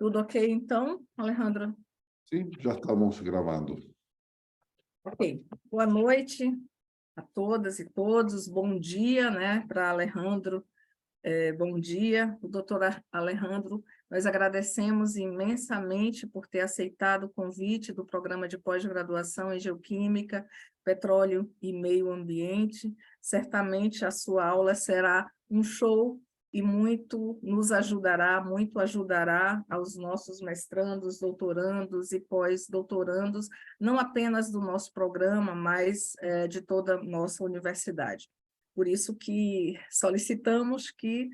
Tudo ok, então, Alejandro? Sim, já estamos gravando. Ok. Boa noite a todas e todos. Bom dia, né, para Alejandro. Bom dia, o doutor Alejandro. Nós agradecemos imensamente por ter aceitado o convite do programa de pós-graduação em Geoquímica, Petróleo e Meio Ambiente. Certamente a sua aula será um show e muito ajudará aos nossos mestrandos, doutorandos e pós-doutorandos, não apenas do nosso programa, mas de toda a nossa universidade. Por isso que solicitamos que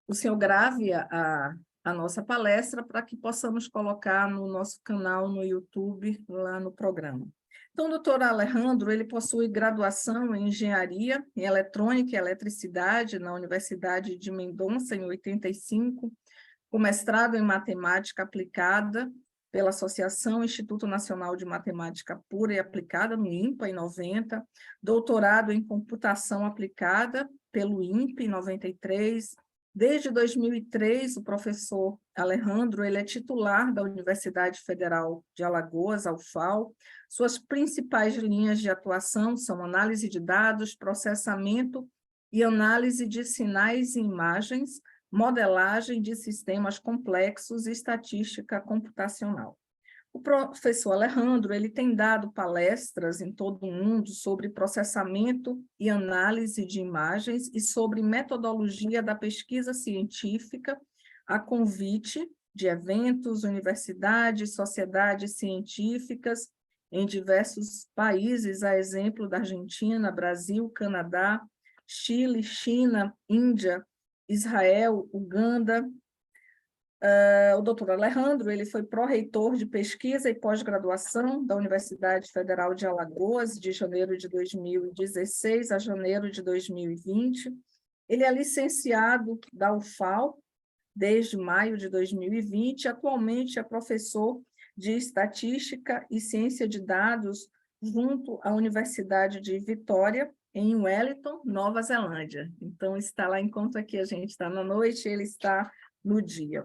o senhor grave a nossa palestra para que possamos colocar no nosso canal no YouTube, lá no programa. Então, o doutor Alejandro, ele possui graduação em Engenharia, em Eletrônica e Eletricidade na Universidade de Mendonça, em 85, com mestrado em Matemática Aplicada pela Associação Instituto Nacional de Matemática Pura e Aplicada, no INPA, em 90, doutorado em Computação Aplicada pelo INPE, em 93. Desde 2003, o professor Alejandro ele é titular da Universidade Federal de Alagoas, a UFAL. Suas principais linhas de atuação são análise de dados, processamento e análise de sinais e imagens, modelagem de sistemas complexos e estatística computacional. O professor Alejandro ele tem dado palestras em todo o mundo sobre processamento e análise de imagens e sobre metodologia da pesquisa científica a convite de eventos, universidades, sociedades científicas em diversos países, a exemplo da Argentina, Brasil, Canadá, Chile, China, Índia, Israel, Uganda. O doutor Alejandro ele foi pró-reitor de pesquisa e pós-graduação da Universidade Federal de Alagoas, de janeiro de 2016 a janeiro de 2020. Ele é licenciado da UFAL desde maio de 2020, atualmente é professor de Estatística e Ciência de Dados junto à Universidade de Vitória, em Wellington, Nova Zelândia. Então, está lá, enquanto aqui a gente está na noite, ele está no dia.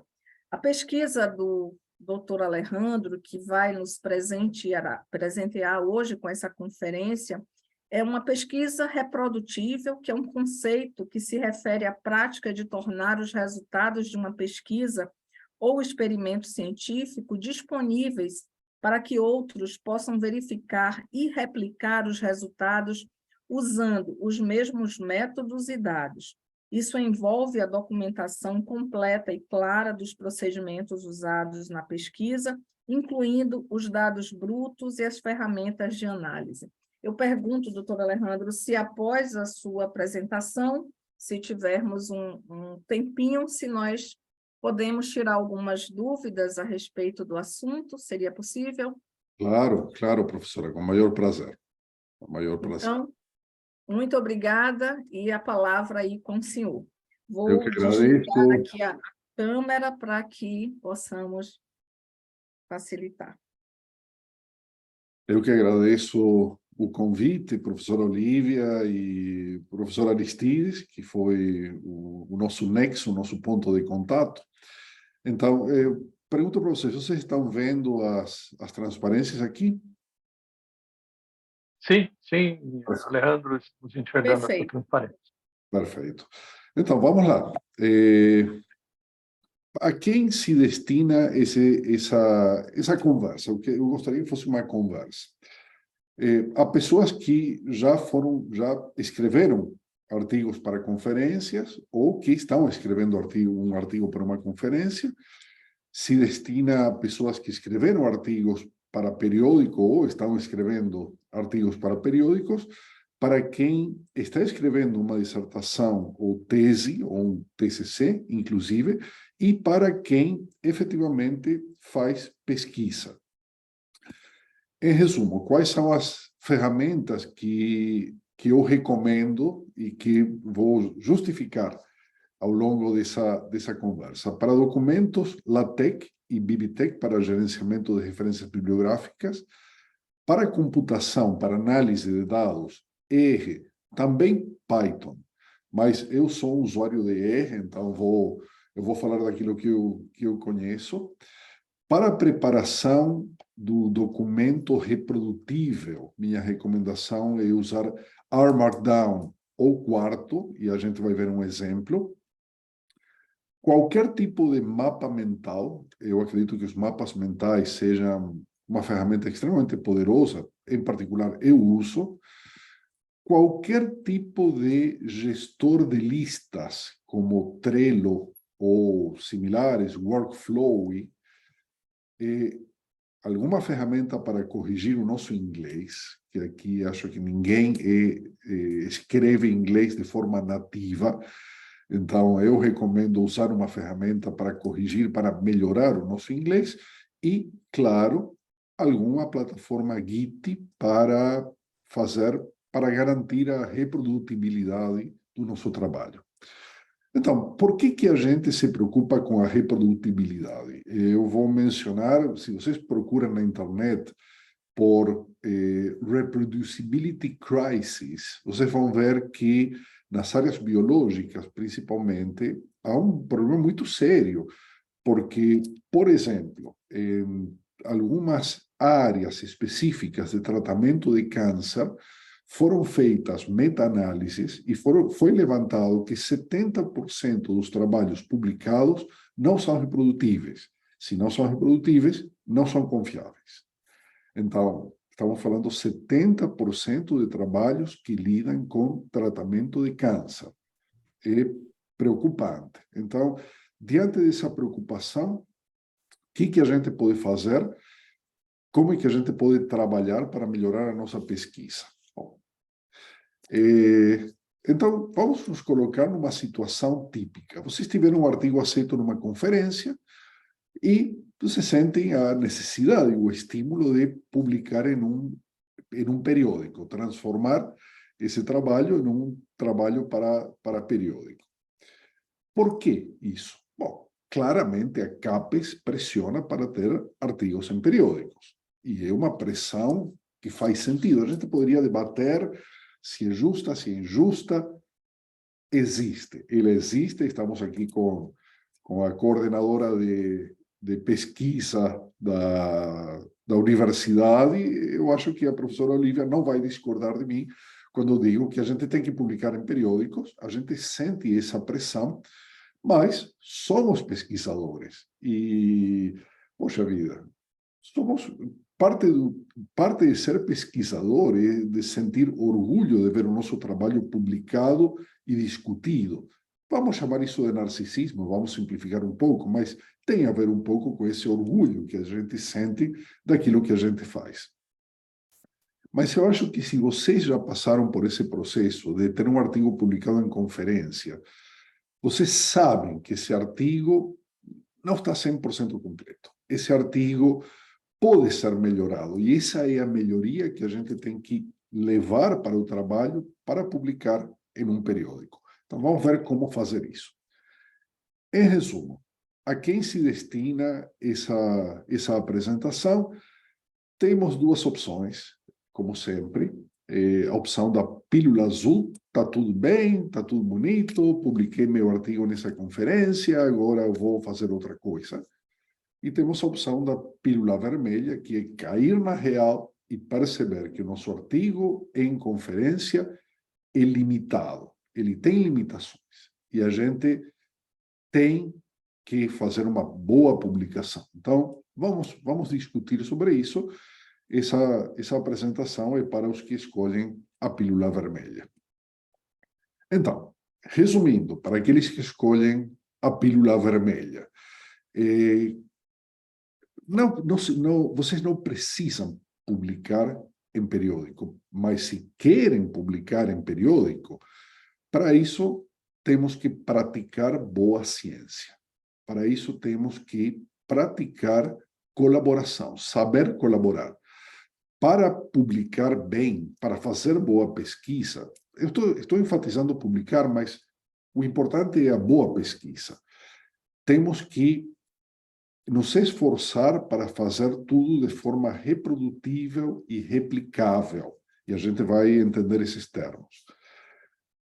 A pesquisa do Dr. Alejandro, que vai nos presentear hoje com essa conferência, é uma pesquisa reprodutível, que é um conceito que se refere à prática de tornar os resultados de uma pesquisa ou experimento científico disponíveis para que outros possam verificar e replicar os resultados usando os mesmos métodos e dados. Isso envolve a documentação completa e clara dos procedimentos usados na pesquisa, incluindo os dados brutos e as ferramentas de análise. Eu pergunto, doutor Alejandro, se após a sua apresentação, se tivermos um tempinho, se nós podemos tirar algumas dúvidas a respeito do assunto, seria possível? Claro, claro, professora, com o maior prazer. Com o maior prazer. Então, muito obrigada e a palavra aí com o senhor. Eu que Vou agradeço. desligar aqui a câmera para que possamos facilitar. Eu que agradeço o convite, professora Olívia e professor Aristides, que foi o nosso nexo, o nosso ponto de contato. Então, eu pergunto para vocês estão vendo as transparências aqui? Sim, sim, Alejandro, estamos enxergando a sua Perfeito. transparência. Perfeito. Então, vamos lá. A quem se destina essa conversa? Eu gostaria que fosse uma conversa. Há pessoas que já escreveram artigos para conferências ou que estão escrevendo um artigo para uma conferência. Se destina a pessoas que escreveram artigos para periódico ou estão escrevendo artigos para periódicos, para quem está escrevendo uma dissertação ou tese, ou um TCC, inclusive, e para quem efetivamente faz pesquisa. Em resumo, quais são as ferramentas que eu recomendo e que vou justificar ao longo dessa conversa? Para documentos, LaTeX e BibTeX para gerenciamento de referências bibliográficas. Para computação, para análise de dados, R, também Python. Mas eu sou um usuário de R, então vou eu vou falar daquilo que eu conheço. Para a preparação do documento reprodutível, minha recomendação é usar R Markdown ou Quarto, e a gente vai ver um exemplo. Qualquer tipo de mapa mental, eu acredito que os mapas mentais sejam uma ferramenta extremamente poderosa, em particular eu uso. Qualquer tipo de gestor de listas, como Trello ou similares, Workflow, alguma ferramenta para corrigir o nosso inglês, que aqui acho que ninguém escreve inglês de forma nativa, então eu recomendo usar uma ferramenta para corrigir, para melhorar o nosso inglês, e, claro, alguma plataforma Git para garantir a reprodutibilidade do nosso trabalho. Então, por que a gente se preocupa com a reprodutibilidade? Eu vou mencionar, se vocês procuram na internet por Reproducibility Crisis, vocês vão ver que nas áreas biológicas, principalmente, há um problema muito sério, porque, por exemplo, em algumas áreas específicas de tratamento de câncer, foram feitas meta-análises e foi levantado que 70% dos trabalhos publicados não são reprodutíveis. Se não são reprodutíveis, não são confiáveis. Então, estamos falando 70% de trabalhos que lidam com tratamento de câncer. É preocupante. Então, diante dessa preocupação, o que a gente pode fazer? Como é que a gente pode trabalhar para melhorar a nossa pesquisa? Então, vamos nos colocar numa situação típica. Vocês tiveram um artigo aceito numa conferência e vocês sentem a necessidade, o estímulo de publicar em um periódico, transformar esse trabalho em um trabalho para periódico. Por que isso? Bom, claramente a CAPES pressiona para ter artigos em periódicos. E é uma pressão que faz sentido. A gente poderia debater se é justa, se é injusta. Existe. Ela existe. Estamos aqui com a coordenadora de pesquisa da universidade. Eu acho que a professora Olivia não vai discordar de mim quando eu digo que a gente tem que publicar em periódicos. A gente sente essa pressão, mas somos pesquisadores. E, poxa vida, somos parte de ser pesquisador é de sentir orgulho de ver o nosso trabalho publicado e discutido. Vamos chamar isso de narcisismo, vamos simplificar um pouco, mas tem a ver um pouco com esse orgulho que a gente sente daquilo que a gente faz. Mas eu acho que se vocês já passaram por esse processo de ter um artigo publicado em conferência, vocês sabem que esse artigo não está 100% completo. Esse artigo pode ser melhorado, e essa é a melhoria que a gente tem que levar para o trabalho para publicar em um periódico. Então, vamos ver como fazer isso. Em resumo, a quem se destina essa apresentação? Temos duas opções, como sempre. A opção da pílula azul, está tudo bem, está tudo bonito, publiquei meu artigo nessa conferência, agora eu vou fazer outra coisa. E temos a opção da pílula vermelha, que é cair na real e perceber que o nosso artigo em conferência é limitado. Ele tem limitações. E a gente tem que fazer uma boa publicação. Então, vamos discutir sobre isso. Essa apresentação é para os que escolhem a pílula vermelha. Então, resumindo, para aqueles que escolhem a pílula vermelha, vocês não precisam publicar em periódico, mas se querem publicar em periódico, para isso temos que praticar boa ciência. Para isso temos que praticar colaboração, saber colaborar. Para publicar bem, para fazer boa pesquisa, eu estou enfatizando publicar, mas o importante é a boa pesquisa. Temos que nos esforçar para fazer tudo de forma reprodutível e replicável. E a gente vai entender esses termos.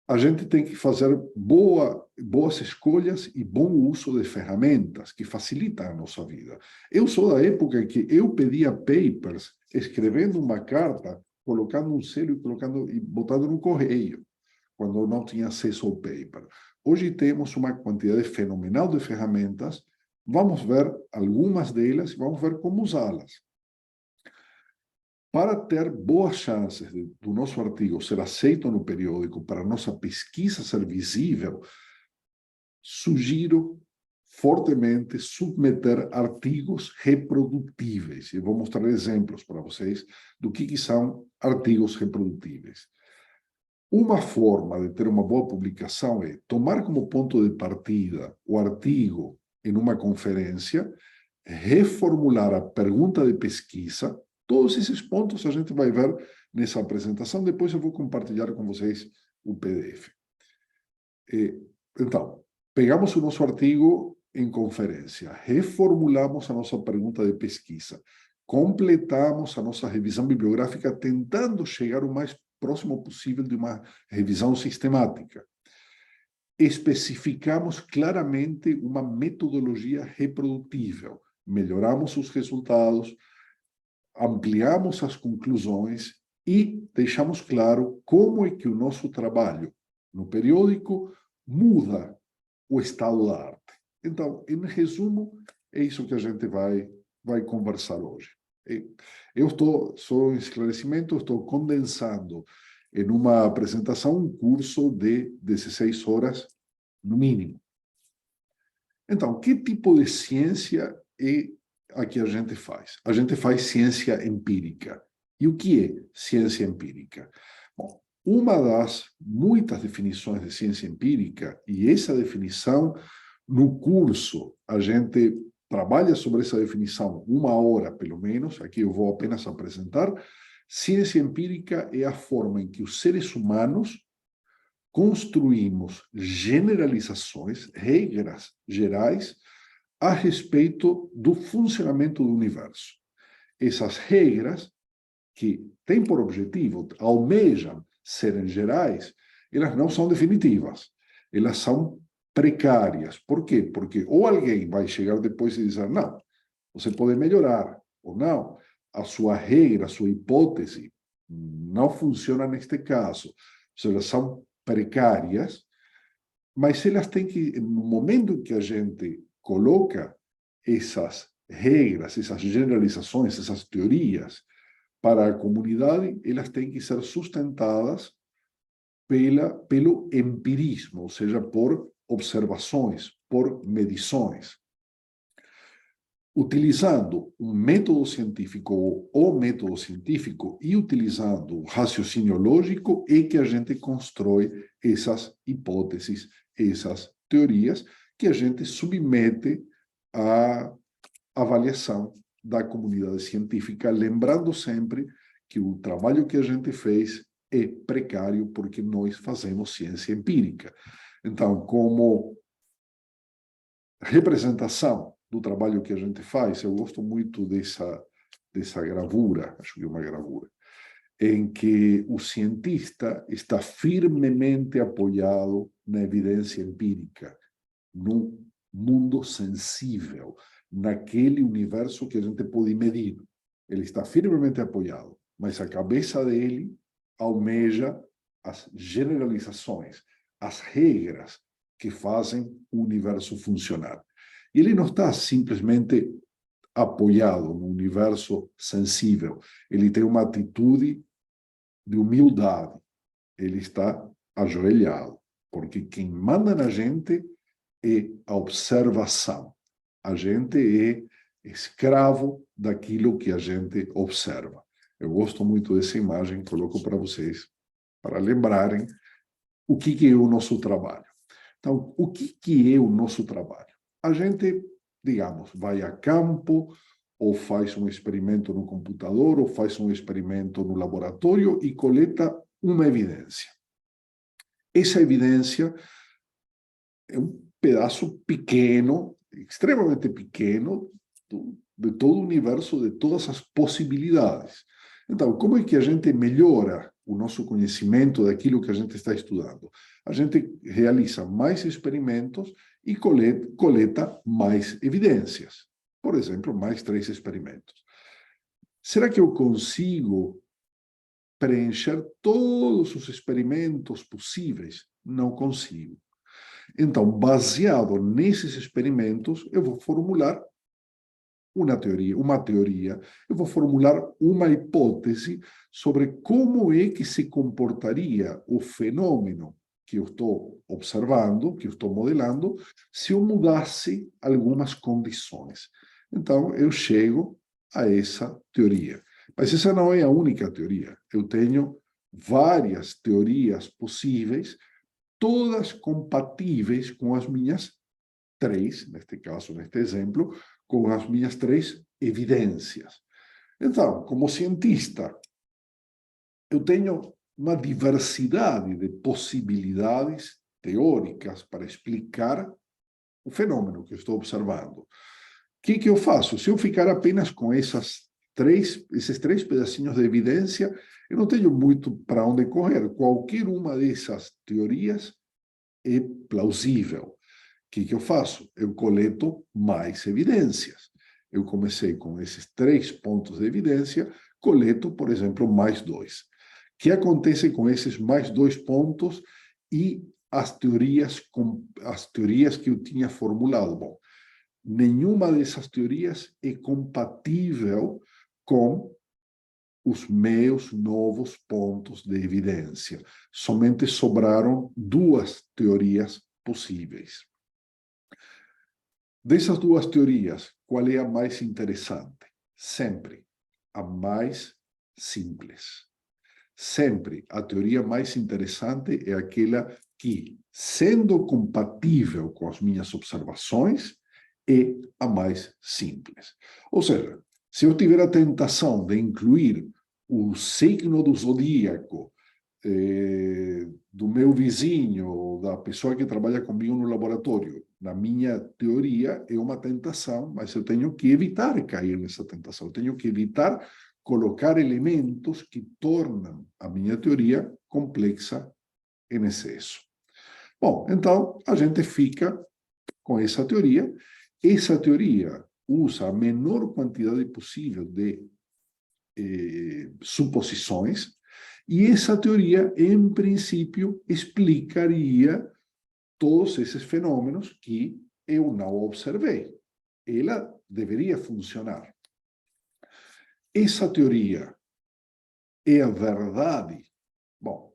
a gente tem que fazer boas escolhas e bom uso de ferramentas que facilitam a nossa vida. Eu sou da época em que eu pedia papers, escrevendo uma carta, colocando um selo e botando no correio, quando não tinha acesso ao paper. Hoje temos uma quantidade fenomenal de ferramentas, vamos ver algumas delas e vamos ver como usá-las. Para ter boas chances do nosso artigo ser aceito no periódico, para a nossa pesquisa ser visível, sugiro fortemente submeter artigos reprodutíveis. Eu vou mostrar exemplos para vocês do que são artigos reprodutíveis. Uma forma de ter uma boa publicação é tomar como ponto de partida o artigo em uma conferência, reformular a pergunta de pesquisa. Todos esses pontos a gente vai ver nessa apresentação. Depois eu vou compartilhar com vocês o PDF. Então, pegamos o nosso artigo em conferência, reformulamos a nossa pergunta de pesquisa, completamos a nossa revisão bibliográfica, tentando chegar o mais próximo possível de uma revisão sistemática. Especificamos claramente uma metodologia reprodutível, melhoramos os resultados, ampliamos as conclusões e deixamos claro como é que o nosso trabalho no periódico muda o estado da arte. Então, em resumo, é isso que a gente vai conversar hoje. Eu só um esclarecimento, estou condensando em uma apresentação um curso de 16 horas no mínimo. Então, que tipo de ciência é a que a gente faz? A gente faz ciência empírica. E o que é ciência empírica? Bom, uma das muitas definições de ciência empírica, e essa definição, no curso, a gente trabalha sobre essa definição 1 hora, pelo menos, aqui eu vou apenas apresentar. Ciência empírica é a forma em que os seres humanos construímos generalizações, regras gerais, a respeito do funcionamento do universo. Essas regras, que têm por objetivo, almejam serem gerais, elas não são definitivas, elas são precárias. Por quê? Porque ou alguém vai chegar depois e dizer, não, você pode melhorar, ou não, a sua regra, a sua hipótese não funciona neste caso. Elas são precárias, mas elas têm que, no momento que a gente coloca essas regras, essas generalizações, essas teorias para a comunidade, elas têm que ser sustentadas pelo empirismo, ou seja, por observações, por medições. Utilizando um método científico ou o método científico e utilizando o raciocínio lógico é que a gente constrói essas hipóteses, essas teorias que a gente submete à avaliação da comunidade científica, lembrando sempre que o trabalho que a gente fez é precário porque nós fazemos ciência empírica. Então, como representação do trabalho que a gente faz, eu gosto muito dessa gravura, acho que é uma gravura, em que o cientista está firmemente apoiado na evidência empírica, no mundo sensível, naquele universo que a gente pode medir. Ele está firmemente apoiado, mas a cabeça dele almeja as generalizações, as regras que fazem o universo funcionar. Ele não está simplesmente apoiado no universo sensível. Ele tem uma atitude de humildade. Ele está ajoelhado, porque quem manda na gente é a observação. A gente é escravo daquilo que a gente observa. Eu gosto muito dessa imagem, coloco para vocês, para lembrarem o que é o nosso trabalho. Então, o que é o nosso trabalho? A gente, digamos, vai a campo, ou faz um experimento no computador, ou faz um experimento no laboratório e coleta uma evidência. Essa evidência é um pedaço pequeno, extremamente pequeno, de todo o universo, de todas as possibilidades. Então, como é que a gente melhora o nosso conhecimento daquilo que a gente está estudando. A gente realiza mais experimentos e coleta mais evidências. Por exemplo, mais 3 experimentos. Será que eu consigo preencher todos os experimentos possíveis? Não consigo. Então, baseado nesses experimentos, eu vou formular uma teoria, eu vou formular uma hipótese sobre como é que se comportaria o fenômeno que eu estou observando, que eu estou modelando, se eu mudasse algumas condições. Então, eu chego a essa teoria. Mas essa não é a única teoria. Eu tenho várias teorias possíveis, todas compatíveis com as minhas 3, neste caso, neste exemplo, com as minhas 3 evidências. Então, como cientista, eu tenho uma diversidade de possibilidades teóricas para explicar o fenômeno que eu estou observando. O que eu faço? Se eu ficar apenas com esses 3 pedacinhos de evidência, eu não tenho muito para onde correr. Qualquer uma dessas teorias é plausível. O que eu faço? Eu coleto mais evidências. Eu comecei com esses 3 pontos de evidência, coleto, por exemplo, mais 2. O que acontece com esses mais 2 pontos e as teorias que eu tinha formulado? Bom, nenhuma dessas teorias é compatível com os meus novos pontos de evidência. Somente sobraram 2 teorias possíveis. Dessas 2 teorias, qual é a mais interessante? Sempre a mais simples. Sempre a teoria mais interessante é aquela que, sendo compatível com as minhas observações, é a mais simples. Ou seja, se eu tiver a tentação de incluir o signo do zodíaco do meu vizinho, da pessoa que trabalha comigo no laboratório, na minha teoria, é uma tentação, mas eu tenho que evitar cair nessa tentação. Eu tenho que evitar colocar elementos que tornam a minha teoria complexa em excesso. Bom, então a gente fica com essa teoria. Essa teoria usa a menor quantidade possível de suposições, e essa teoria, em princípio, explicaria todos esses fenômenos que eu não observei. Ela deveria funcionar. Essa teoria é a verdade? Bom,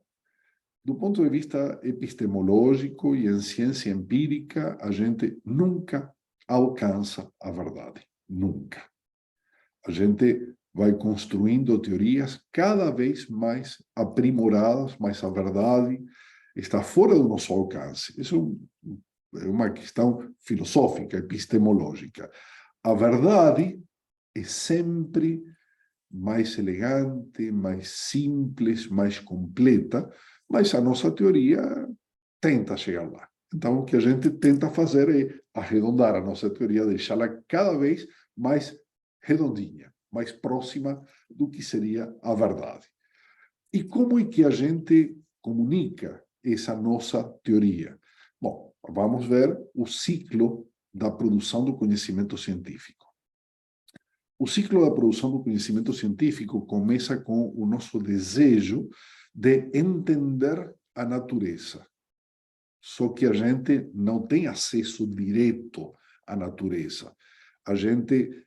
do ponto de vista epistemológico e em ciência empírica, a gente nunca alcança a verdade. Nunca. A gente vai construindo teorias cada vez mais aprimoradas, mas a verdade está fora do nosso alcance. Isso é uma questão filosófica, epistemológica. A verdade é sempre mais elegante, mais simples, mais completa, mas a nossa teoria tenta chegar lá. Então, o que a gente tenta fazer é arredondar a nossa teoria, deixá-la cada vez mais redondinha, mais próxima do que seria a verdade. E como é que a gente comunica essa nossa teoria? Bom, vamos ver o ciclo da produção do conhecimento científico. O ciclo da produção do conhecimento científico começa com o nosso desejo de entender a natureza. Só que a gente não tem acesso direto à natureza. A gente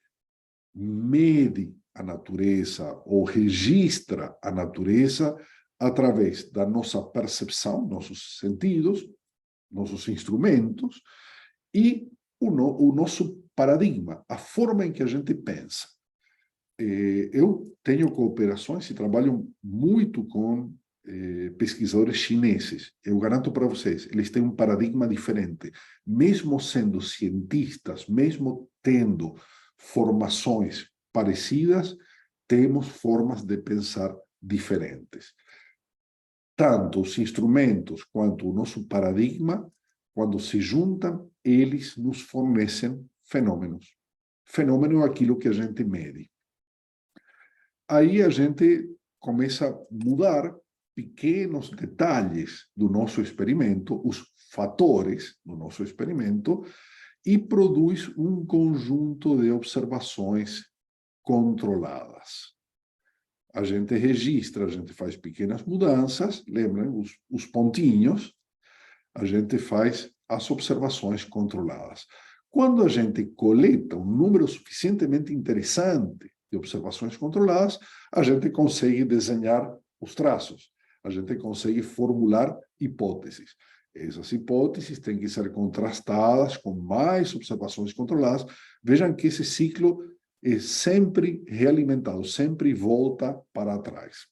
mede a natureza ou registra a natureza através da nossa percepção, nossos sentidos, nossos instrumentos e o nosso paradigma, a forma em que a gente pensa. Eu tenho cooperações e trabalho muito com pesquisadores chineses. Eu garanto para vocês, eles têm um paradigma diferente. Mesmo sendo cientistas, mesmo tendo formações parecidas, temos formas de pensar diferentes. Tanto os instrumentos quanto o nosso paradigma, quando se juntam, eles nos fornecem fenômenos. Fenômeno é aquilo que a gente mede. Aí a gente começa a mudar pequenos detalhes do nosso experimento, os fatores do nosso experimento, e produz um conjunto de observações controladas. A gente registra, a gente faz pequenas mudanças, lembram os pontinhos, a gente faz as observações controladas. Quando a gente coleta um número suficientemente interessante de observações controladas, a gente consegue desenhar os traços, a gente consegue formular hipóteses. Essas hipóteses têm que ser contrastadas com mais observações controladas. Vejam que esse ciclo é sempre realimentado, sempre volta para trás.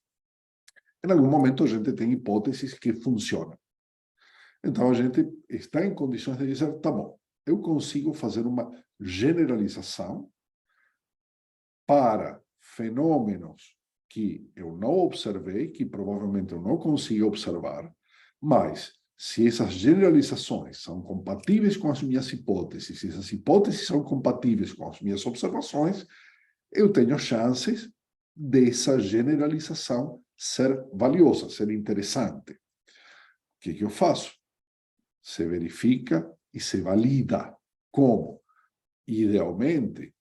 Em algum momento a gente tem hipóteses que funcionam. Então a gente está em condições de dizer, tá bom, eu consigo fazer uma generalização para fenômenos que eu não observei, que provavelmente eu não consigo observar, mas se essas generalizações são compatíveis com as minhas hipóteses, se essas hipóteses são compatíveis com as minhas observações, eu tenho chances dessa generalização ser valiosa, ser interessante. O que eu faço? Se verifica e se valida. Como? Idealmente,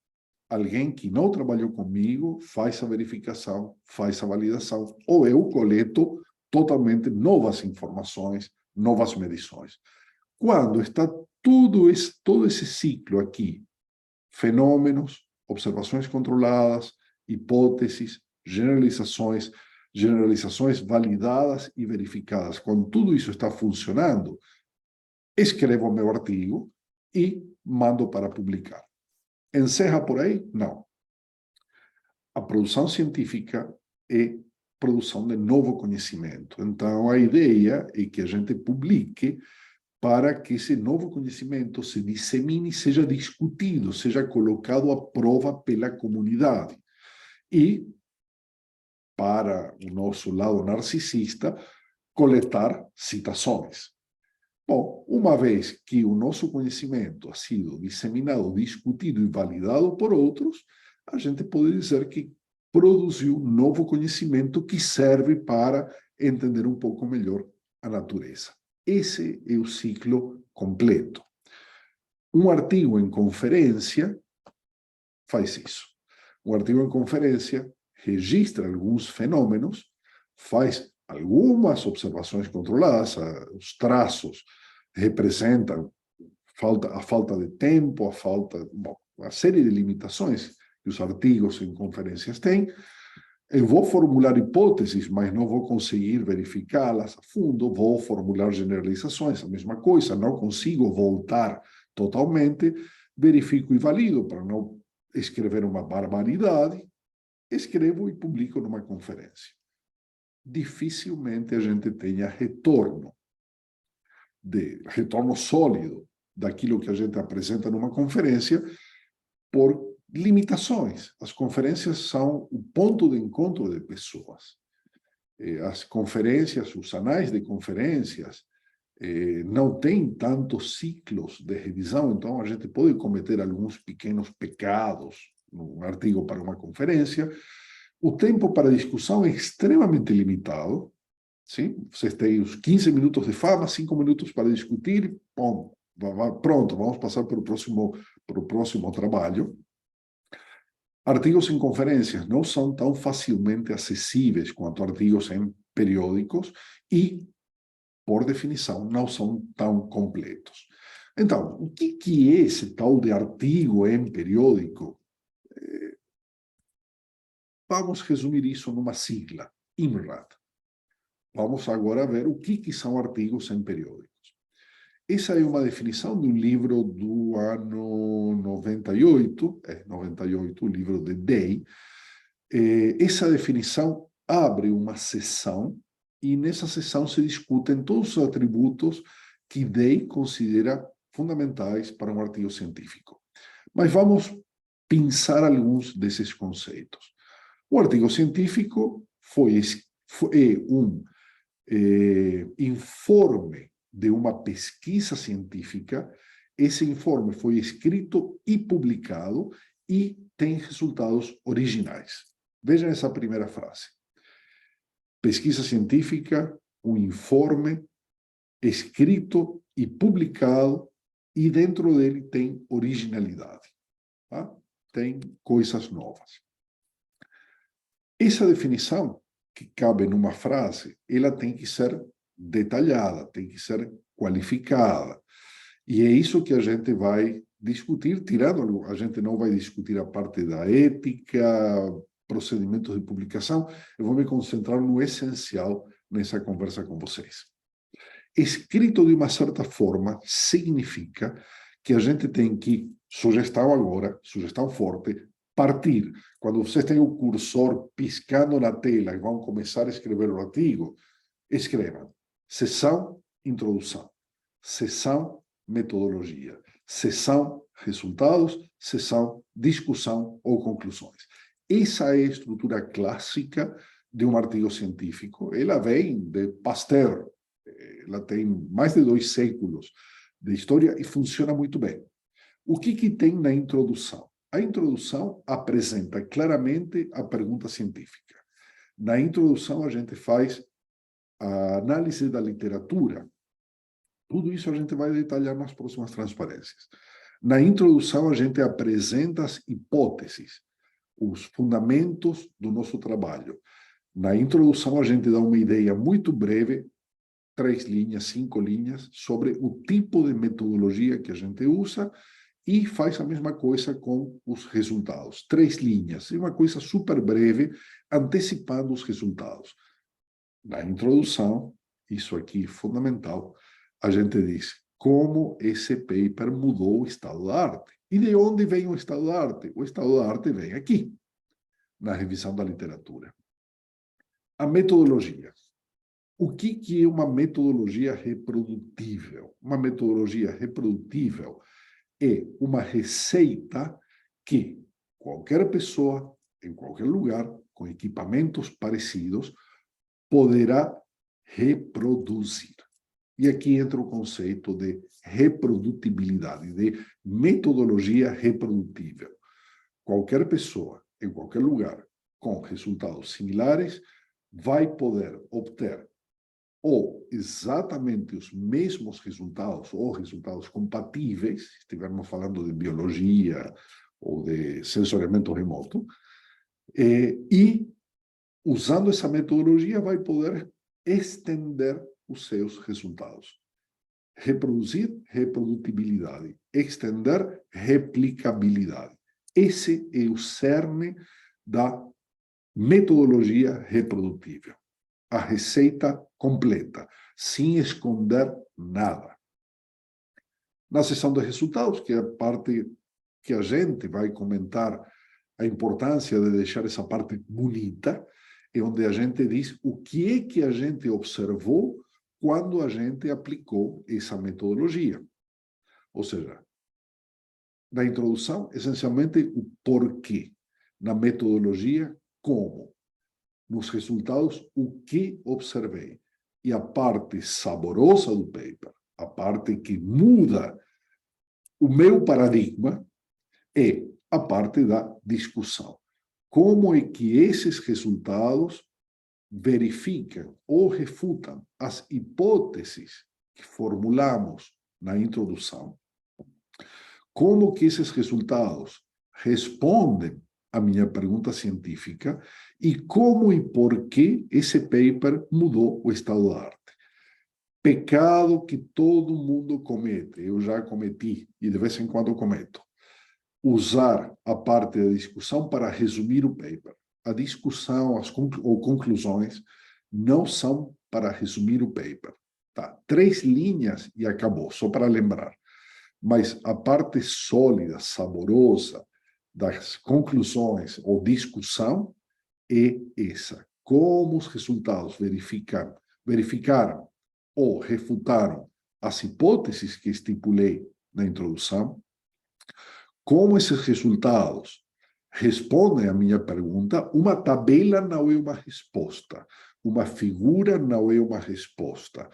alguém que não trabalhou comigo faz a verificação, faz a validação, ou eu coleto totalmente novas informações, novas medições. Quando está todo esse ciclo aqui, fenômenos, observações controladas, hipóteses, generalizações validadas e verificadas, quando tudo isso está funcionando, escrevo o meu artigo e mando para publicar. Encerra por aí? Não. A produção científica é produção de novo conhecimento. Então, a ideia é que a gente publique para que esse novo conhecimento se dissemine, seja discutido, seja colocado à prova pela comunidade. E, para o nosso lado narcisista, coletar citações. Bom, uma vez que o nosso conhecimento ha sido disseminado, discutido e validado por outros, a gente pode dizer que produziu um novo conhecimento que serve para entender um pouco melhor a natureza. Esse é o ciclo completo. Um artigo em conferência faz isso. Um artigo em conferência registra alguns fenômenos, faz algumas observações controladas, os traços representam a falta de tempo, a série de limitações que os artigos em conferências têm. Eu vou formular hipóteses, mas não vou conseguir verificá-las a fundo, vou formular generalizações, a mesma coisa, não consigo voltar totalmente, verifico e valido para não escrever uma barbaridade, escrevo e publico numa conferência. Dificilmente a gente tenha retorno sólido daquilo que a gente apresenta numa conferência por limitações. As conferências são o ponto de encontro de pessoas. As conferências, os anais de conferências, não têm tantos ciclos de revisão, então a gente pode cometer alguns pequenos pecados num artigo para uma conferência. O tempo para discussão é extremamente limitado. Sim? Vocês têm os 15 minutos de fama, 5 minutos para discutir, bom, pronto, vamos passar para o próximo trabalho. Artigos em conferências não são tão facilmente acessíveis quanto artigos em periódicos e, por definição, não são tão completos. Então, o que é esse tal de artigo em periódico? Vamos resumir isso numa sigla, IMRAD. Vamos agora ver o que são artigos em periódicos. Essa é uma definição de um livro do ano 98, o livro de Day. Essa definição abre uma sessão e nessa sessão se discutem todos os atributos que Day considera fundamentais para um artigo científico. Mas vamos pensar alguns desses conceitos. O artigo científico é um informe de uma pesquisa científica. Esse informe foi escrito e publicado e tem resultados originais. Vejam essa primeira frase. pesquisa científica, um informe escrito e publicado, e dentro dele tem originalidade, tá? Tem coisas novas. Essa definição, que cabe numa frase, ela tem que ser detalhada, tem que ser qualificada. E é isso que a gente vai discutir, tirando, a gente não vai discutir a parte da ética, procedimentos de publicação, eu vou me concentrar no essencial nessa conversa com vocês. Escrito de uma certa forma significa que a gente tem que, sugestão agora, sugestão forte, partir. Quando vocês têm o cursor piscando na tela e vão começar a escrever o artigo, escrevam seção, introdução, seção, metodologia, seção, resultados, seção, discussão ou conclusões. Essa é a estrutura clássica de um artigo científico. Ela vem de Pasteur, ela tem mais de 2 séculos de história e funciona muito bem. O que tem na introdução? A introdução apresenta claramente a pergunta científica. Na introdução, a gente faz a análise da literatura. Tudo isso a gente vai detalhar nas próximas transparências. Na introdução, a gente apresenta as hipóteses, os fundamentos do nosso trabalho. Na introdução, a gente dá uma ideia muito breve, 3 linhas, 5 linhas, sobre o tipo de metodologia que a gente usa, e faz a mesma coisa com os resultados. 3 linhas, é uma coisa super breve, antecipando os resultados. Na introdução, isso aqui é fundamental, a gente diz como esse paper mudou o estado da arte. E de onde vem o estado da arte? O estado da arte vem aqui, na revisão da literatura. A metodologia. O que é uma metodologia reprodutível? Uma metodologia reprodutível é uma receita que qualquer pessoa, em qualquer lugar, com equipamentos parecidos, poderá reproduzir. E aqui entra o conceito de reprodutibilidade, de metodologia reprodutível. Qualquer pessoa, em qualquer lugar, com resultados similares, vai poder obter ou exatamente os mesmos resultados, ou resultados compatíveis, se estivermos falando de biologia ou de sensoriamento remoto, e, usando essa metodologia, vai poder estender os seus resultados. Reproduzir, reprodutibilidade. Estender, replicabilidade. Esse é o cerne da metodologia reprodutível. A receita completa, sem esconder nada. Na seção de resultados, que é a parte que a gente vai comentar, a importância de deixar essa parte bonita, é onde a gente diz o que é que a gente observou quando a gente aplicou essa metodologia. Ou seja, na introdução, essencialmente, o porquê. Na metodologia, como. Nos resultados, o que observei. E a parte saborosa do paper, a parte que muda o meu paradigma, é a parte da discussão. Como é que esses resultados verificam ou refutam as hipóteses que formulamos na introdução? Como que esses resultados respondem à minha pergunta científica e como e por que esse paper mudou o estado da arte? Pecado que todo mundo comete, eu já cometi e de vez em quando cometo. Usar a parte da discussão para resumir o paper. A discussão ou conclusões não são para resumir o paper. Tá? 3 linhas e acabou, só para lembrar. Mas a parte sólida, saborosa das conclusões ou discussão é essa. Como os resultados verificaram ou refutaram as hipóteses que estipulei na introdução, como esses resultados respondem à minha pergunta. Uma tabela não é uma resposta, uma figura não é uma resposta.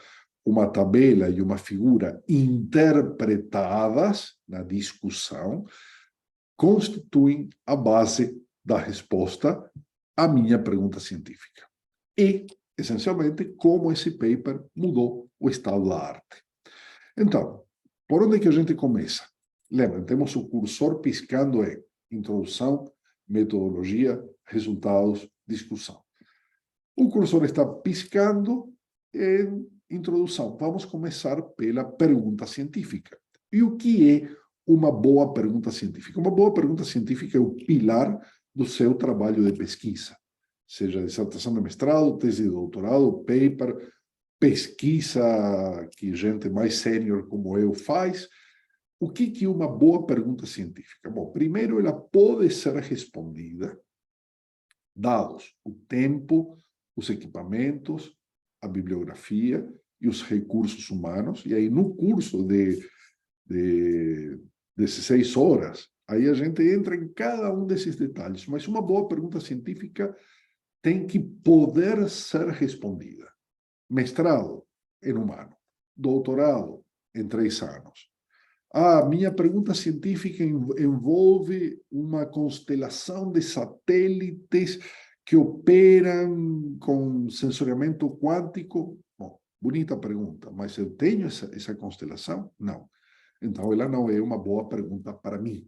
Uma tabela e uma figura interpretadas na discussão constituem a base da resposta à minha pergunta científica. E essencialmente, como esse paper mudou o estado da arte. Então, por onde que a gente começa? Lembrem, temos o cursor piscando em introdução, metodologia, resultados, discussão. O cursor está piscando em introdução. Vamos começar pela pergunta científica. E o que é uma boa pergunta científica? Uma boa pergunta científica é o pilar do seu trabalho de pesquisa, seja dissertação de mestrado, tese de doutorado, paper, pesquisa que gente mais sênior como eu faz. O que é uma boa pergunta científica? Bom, primeiro, ela pode ser respondida dados o tempo, os equipamentos, a bibliografia e os recursos humanos. E aí, no curso de 16 horas, aí a gente entra em cada um desses detalhes. Mas uma boa pergunta científica tem que poder ser respondida. Mestrado em humano, doutorado em 3 anos. Minha pergunta científica envolve uma constelação de satélites que operam com sensoriamento quântico. Bom, bonita pergunta, mas eu tenho essa constelação? Não. Então, ela não é uma boa pergunta para mim.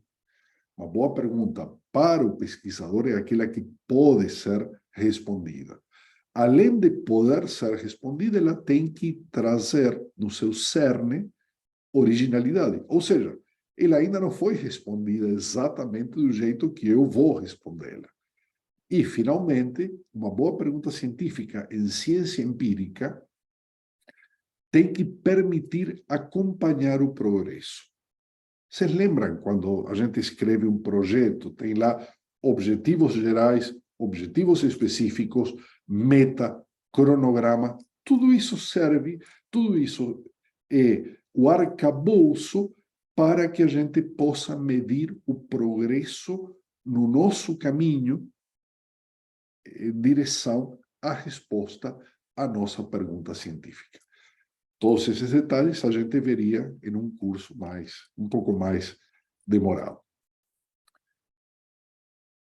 Uma boa pergunta para o pesquisador é aquela que pode ser respondida. Além de poder ser respondida, ela tem que trazer no seu cerne originalidade. Ou seja, ela ainda não foi respondida exatamente do jeito que eu vou respondê-la. E, finalmente, uma boa pergunta científica em ciência empírica tem que permitir acompanhar o progresso. Vocês lembram quando a gente escreve um projeto, tem lá objetivos gerais, objetivos específicos, meta, cronograma, tudo isso serve, tudo isso é o arcabouço para que a gente possa medir o progresso no nosso caminho em direção à resposta à nossa pergunta científica. Todos esses detalhes a gente veria em um curso um pouco mais demorado.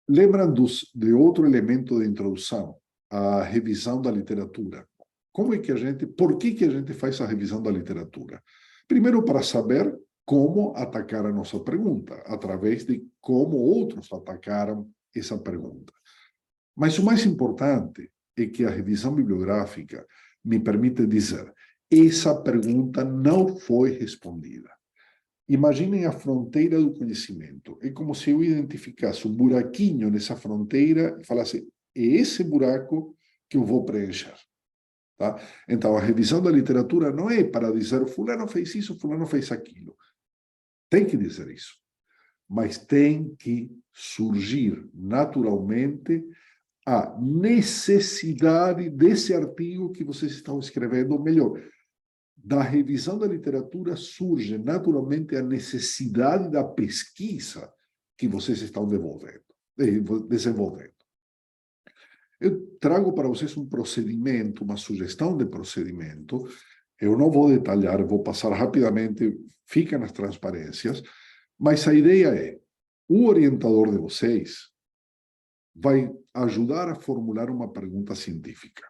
Lembram de outro elemento de introdução, a revisão da literatura. Por que a gente faz a revisão da literatura? Primeiro, para saber como atacar a nossa pergunta, através de como outros atacaram essa pergunta. Mas o mais importante é que a revisão bibliográfica me permite dizer: essa pergunta não foi respondida. Imaginem a fronteira do conhecimento. É como se eu identificasse um buraquinho nessa fronteira e falasse: é esse buraco que eu vou preencher. Tá? Então, a revisão da literatura não é para dizer fulano fez isso, fulano fez aquilo. Tem que dizer isso. Mas tem que surgir naturalmente a necessidade desse artigo que vocês estão escrevendo, ou melhor, da revisão da literatura surge naturalmente a necessidade da pesquisa que vocês estão desenvolvendo. Eu trago para vocês um procedimento, uma sugestão de procedimento. Eu não vou detalhar, vou passar rapidamente, fica nas transparências, mas a ideia é: o orientador de vocês vai ajudar a formular uma pergunta científica.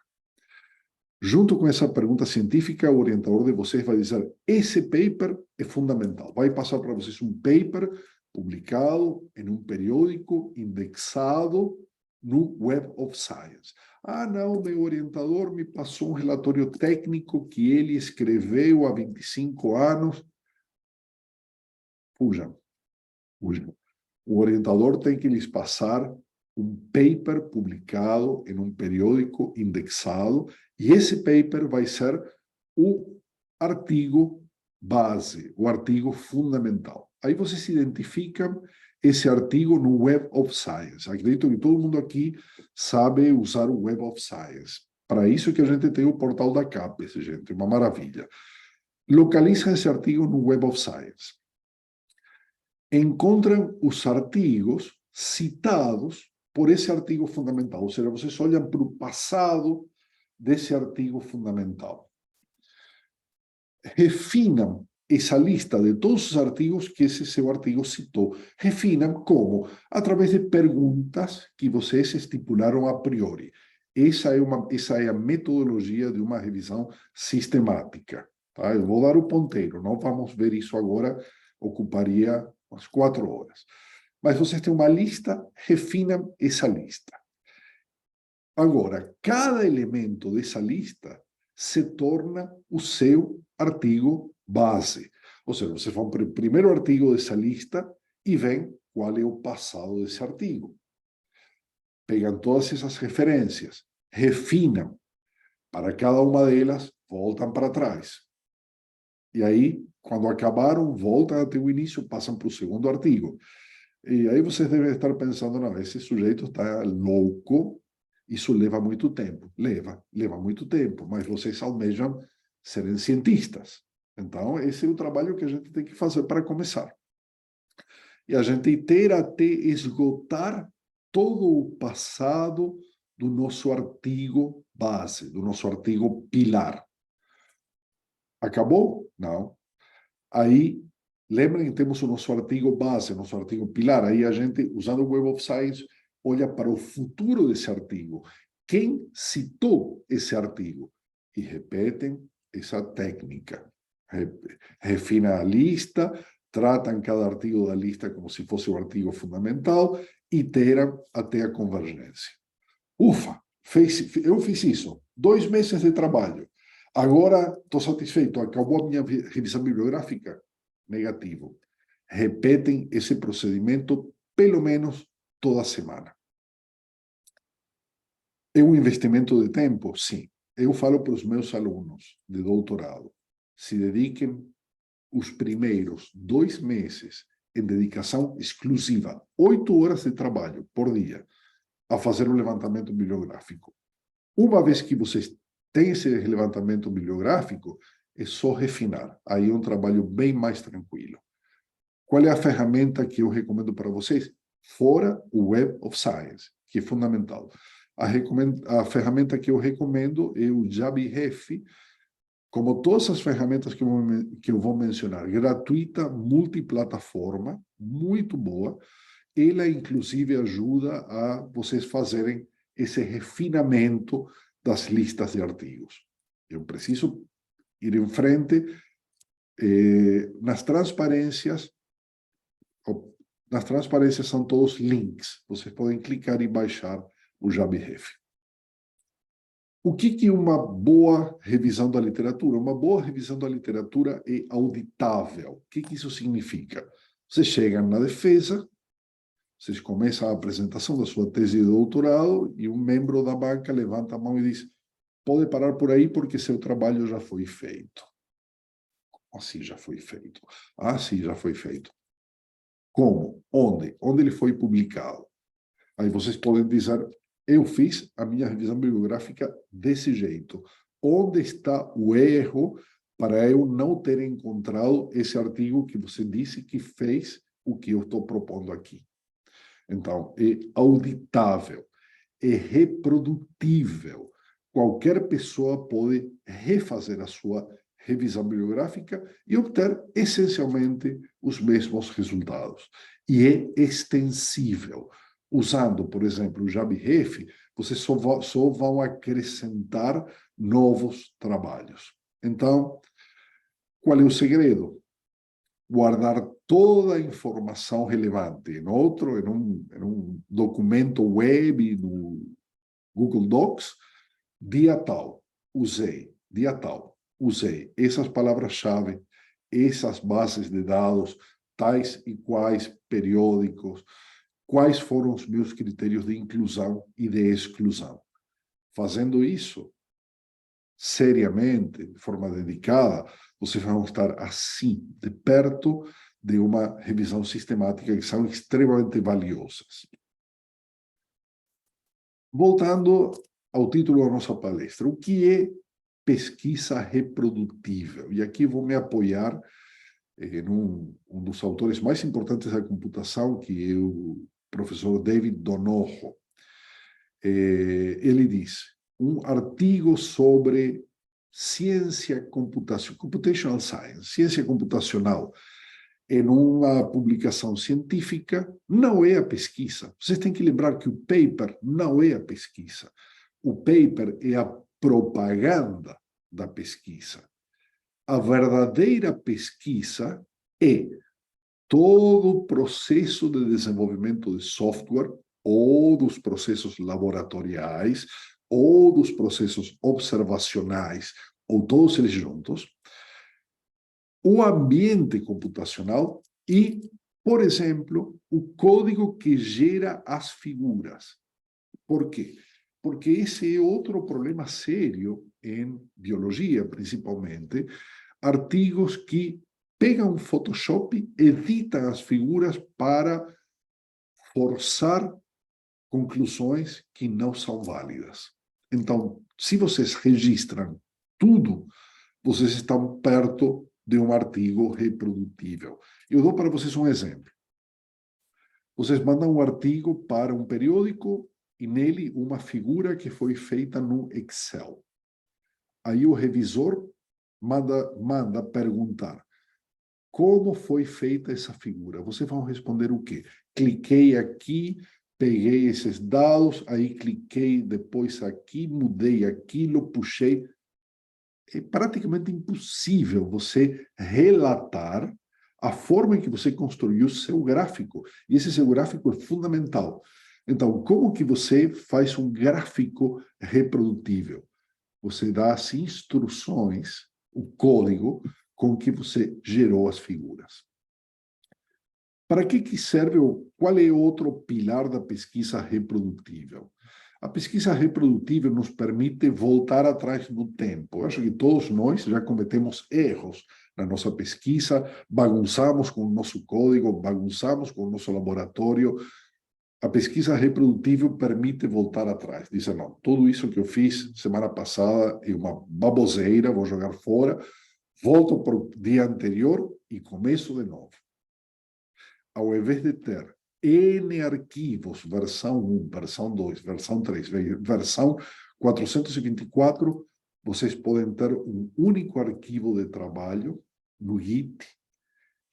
Junto com essa pergunta científica, o orientador de vocês vai dizer: esse paper é fundamental. Vai passar para vocês um paper publicado em um periódico, indexado no Web of Science. Não, meu orientador me passou um relatório técnico que ele escreveu há 25 anos. Fujam. O orientador tem que lhes passar um paper publicado em um periódico indexado, e esse paper vai ser o artigo base, o artigo fundamental. Aí vocês identificam esse artigo no Web of Science. Acredito que todo mundo aqui sabe usar o Web of Science. Para isso que a gente tem o portal da CAPES, gente, uma maravilha. Localiza esse artigo no Web of Science. Encontram os artigos citados por esse artigo fundamental, ou seja, vocês olham para o passado desse artigo fundamental. Refinam essa lista de todos os artigos que esse seu artigo citou. Refinam como? Através de perguntas que vocês estipularam a priori. Essa é a metodologia de uma revisão sistemática. Tá? Eu vou dar o ponteiro, não vamos ver isso agora, ocuparia umas 4 horas. Mas vocês têm uma lista, refinam essa lista. Agora, cada elemento dessa lista se torna o seu artigo base. Ou seja, vocês vão para o primeiro artigo dessa lista e veem qual é o passado desse artigo. Pegam todas essas referências, refinam. Para cada uma delas, voltam para trás. E aí, quando acabaram, voltam até o início, passam para o segundo artigo. E aí vocês devem estar pensando, não, esse sujeito está louco, isso leva muito tempo. Leva muito tempo, mas vocês almejam serem cientistas. Então, esse é o trabalho que a gente tem que fazer para começar. E a gente ter até esgotar todo o passado do nosso artigo base, do nosso artigo pilar. Acabou? Não. Aí, lembrem, temos o nosso artigo base, nosso artigo pilar. Aí a gente, usando o Web of Science, olha para o futuro desse artigo. Quem citou esse artigo? E repetem essa técnica. Refina a lista, tratam cada artigo da lista como se fosse o artigo fundamental e iteram até a convergência. Ufa, eu fiz isso. 2 meses de trabalho. Agora estou satisfeito. Acabou a minha revisão bibliográfica? Negativo. Repetem esse procedimento pelo menos toda semana. É um investimento de tempo? Sim. Eu falo para os meus alunos de doutorado. Se dediquem os primeiros 2 meses em dedicação exclusiva, 8 horas de trabalho por dia, a fazer o levantamento bibliográfico. Uma vez que vocês têm esse levantamento bibliográfico, é só refinar. Aí é um trabalho bem mais tranquilo. Qual é a ferramenta que eu recomendo para vocês? Fora o Web of Science, que é fundamental. A ferramenta que eu recomendo é o JabRef, como todas as ferramentas que eu vou mencionar, gratuita, multiplataforma, muito boa. Ela, inclusive, ajuda a vocês fazerem esse refinamento das listas de artigos. Eu preciso ir em frente nas transparências. Nas transparências são todos links. Vocês podem clicar e baixar o JabRef. O que é uma boa revisão da literatura? Uma boa revisão da literatura é auditável. O que isso significa? Vocês chegam na defesa, vocês começam a apresentação da sua tese de doutorado e um membro da banca levanta a mão e diz: pode parar por aí porque seu trabalho já foi feito. Como assim já foi feito? Ah, sim, já foi feito. Como? Onde? Onde ele foi publicado? Aí vocês podem dizer: eu fiz a minha revisão bibliográfica desse jeito. Onde está o erro para eu não ter encontrado esse artigo que você disse que fez o que eu estou propondo aqui? Então, é auditável, é reprodutível. Qualquer pessoa pode refazer a sua revisão bibliográfica e obter essencialmente os mesmos resultados. E é extensível. Usando, por exemplo, o JabRef, vocês só vão acrescentar novos trabalhos. Então, qual é o segredo? Guardar toda a informação relevante em um documento web, no Google Docs, dia tal, usei, dia tal, usei essas palavras-chave, essas bases de dados, tais e quais periódicos, quais foram os meus critérios de inclusão e de exclusão. Fazendo isso, seriamente, de forma dedicada, vocês vão estar assim, de perto de uma revisão sistemática que são extremamente valiosas. Voltando ao título da nossa palestra, o que é pesquisa reprodutível? E aqui vou me apoiar em um dos autores mais importantes da computação, que é o professor David Donoho. Ele diz: um artigo sobre ciência computational science, ciência computacional, em uma publicação científica, não é a pesquisa. Vocês têm que lembrar que o paper não é a pesquisa. O paper é a propaganda da pesquisa. A verdadeira pesquisa é todo o processo de desenvolvimento de software, ou dos processos laboratoriais, ou dos processos observacionais, ou todos eles juntos, o ambiente computacional e, por exemplo, o código que gera as figuras. Por quê? Porque esse é outro problema sério em biologia, principalmente, artigos que pegam o Photoshop, editam as figuras para forçar conclusões que não são válidas. Então, se vocês registram tudo, vocês estão perto de um artigo reprodutível. Eu dou para vocês um exemplo. Vocês mandam um artigo para um periódico e nele uma figura que foi feita no Excel. Aí o revisor manda perguntar: como foi feita essa figura? Vocês vão responder o quê? Cliquei aqui, peguei esses dados, aí cliquei depois aqui, mudei aquilo, puxei. É praticamente impossível você relatar a forma em que você construiu o seu gráfico. E esse seu gráfico é fundamental. Então, como que você faz um gráfico reprodutível? Você dá as instruções, o código com que você gerou as figuras. Para que serve, qual é outro pilar da pesquisa reprodutível? A pesquisa reprodutível nos permite voltar atrás no tempo. Eu acho que todos nós já cometemos erros na nossa pesquisa, bagunçamos com o nosso código, bagunçamos com o nosso laboratório. A pesquisa reprodutível permite voltar atrás. Dizer, não, tudo isso que eu fiz semana passada é uma baboseira, vou jogar fora, volto para o dia anterior e começo de novo. Ao invés de ter N arquivos, versão 1, versão 2, versão 3, versão 424, vocês podem ter um único arquivo de trabalho no Git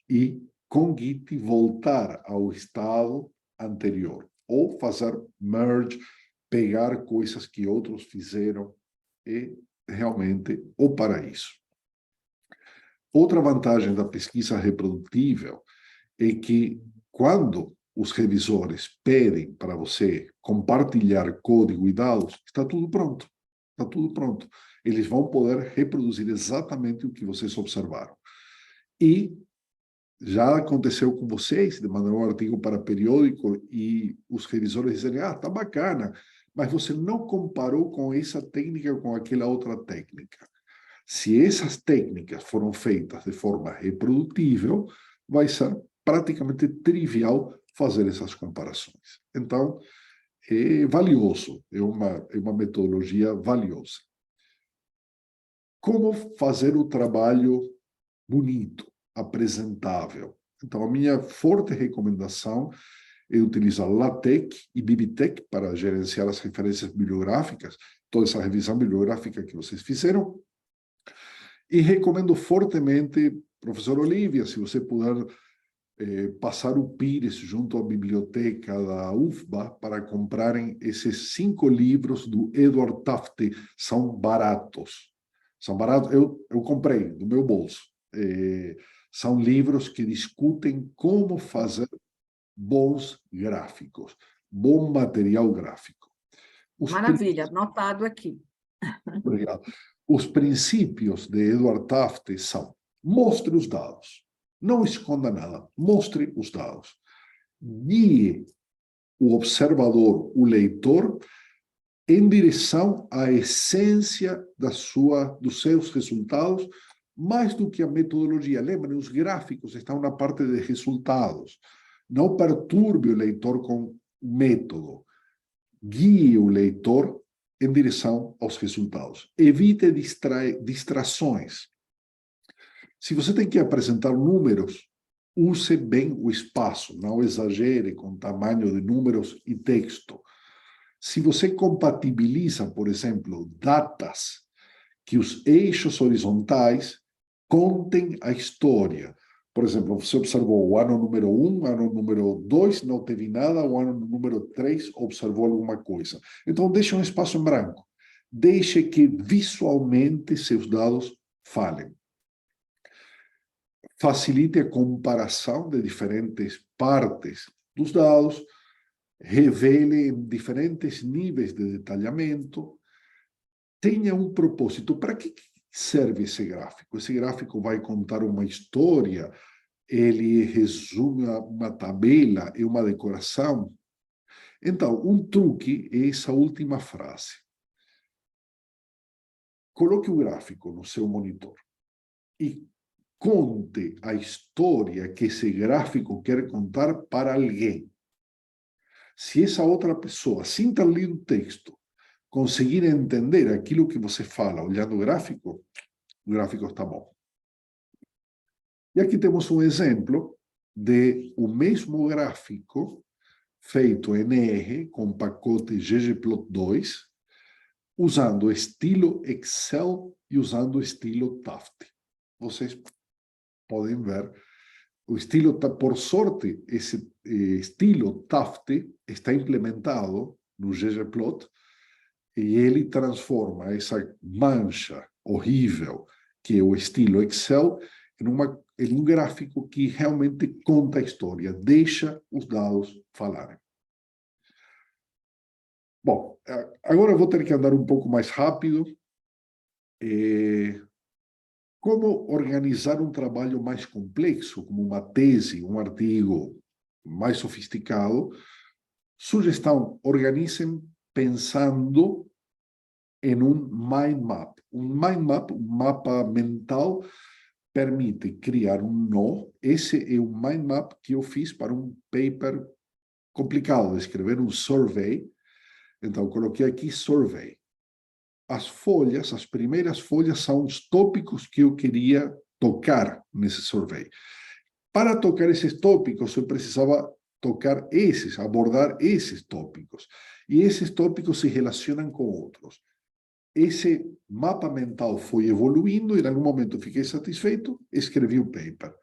e, com Git, voltar ao estado anterior. Ou fazer merge, pegar coisas que outros fizeram. É realmente o paraíso. Outra vantagem da pesquisa reprodutível é que, quando os revisores pedem para você compartilhar código e dados, está tudo pronto. Está tudo pronto. Eles vão poder reproduzir exatamente o que vocês observaram. E já aconteceu com vocês, de mandar um artigo para periódico e os revisores dizem, tá bacana, mas você não comparou com essa técnica com aquela outra técnica. Se essas técnicas foram feitas de forma reprodutível, vai ser praticamente trivial fazer essas comparações. Então, é valioso, é uma metodologia valiosa. Como fazer o trabalho bonito, apresentável? Então, a minha forte recomendação é utilizar LaTeX e BibTeX para gerenciar as referências bibliográficas, toda essa revisão bibliográfica que vocês fizeram. E recomendo fortemente, professor Olivia, se você puder passar o Pires junto à biblioteca da UFBA para comprarem esses 5 livros do Edward Tufte. São baratos. São baratos. Eu comprei do meu bolso. São livros que discutem como fazer bons gráficos, bom material gráfico. Maravilha, anotado aqui. Obrigado. Os princípios de Edward Tufte são: mostre os dados. Não esconda nada. Mostre os dados. Guie o observador, o leitor, em direção à essência dos seus resultados, mais do que a metodologia. Lembrem, os gráficos estão na parte de resultados. Não perturbe o leitor com método. Guie o leitor em direção aos resultados. Evite distrações. Se você tem que apresentar números, use bem o espaço, não exagere com tamanho de números e texto. Se você compatibiliza, por exemplo, datas, que os eixos horizontais contem a história. Por exemplo, você observou o ano número 1, ano número 2, não teve nada, o ano número 3 observou alguma coisa. Então, deixe um espaço em branco. Deixe que visualmente seus dados falem. Facilite a comparação de diferentes partes dos dados, revele em diferentes níveis de detalhamento, tenha um propósito. Para que serve esse gráfico? Esse gráfico vai contar uma história, ele resume uma tabela e uma decoração. Então, um truque é essa última frase. Coloque o gráfico no seu monitor e conte a história que esse gráfico quer contar para alguém. Se essa outra pessoa, sem ter lido o texto, conseguir entender aquilo que você fala olhando o gráfico está bom. E aqui temos um exemplo de o mesmo gráfico feito em R com pacote ggplot2, usando o estilo Excel e usando o estilo Taft. Vocês podem ver, o estilo, por sorte, esse estilo Taft está implementado no ggplot e ele transforma essa mancha horrível que é o estilo Excel em um gráfico que realmente conta a história, deixa os dados falarem. Bom, agora eu vou ter que andar um pouco mais rápido. Como organizar um trabalho mais complexo, como uma tese, um artigo mais sofisticado? Sugestão: organizem pensando em um mind map. Um mind map, um mapa mental, permite criar um nó. Esse é o mind map que eu fiz para um paper complicado, de escrever um survey. Então, eu coloquei aqui survey. As folhas, as primeiras folhas, são os tópicos que eu queria tocar nesse survey. Para tocar esses tópicos, eu precisava tocar abordar esses tópicos. E esses tópicos se relacionam com outros. Esse mapa mental foi evoluindo e, em algum momento, eu fiquei satisfeito, escrevi o paper.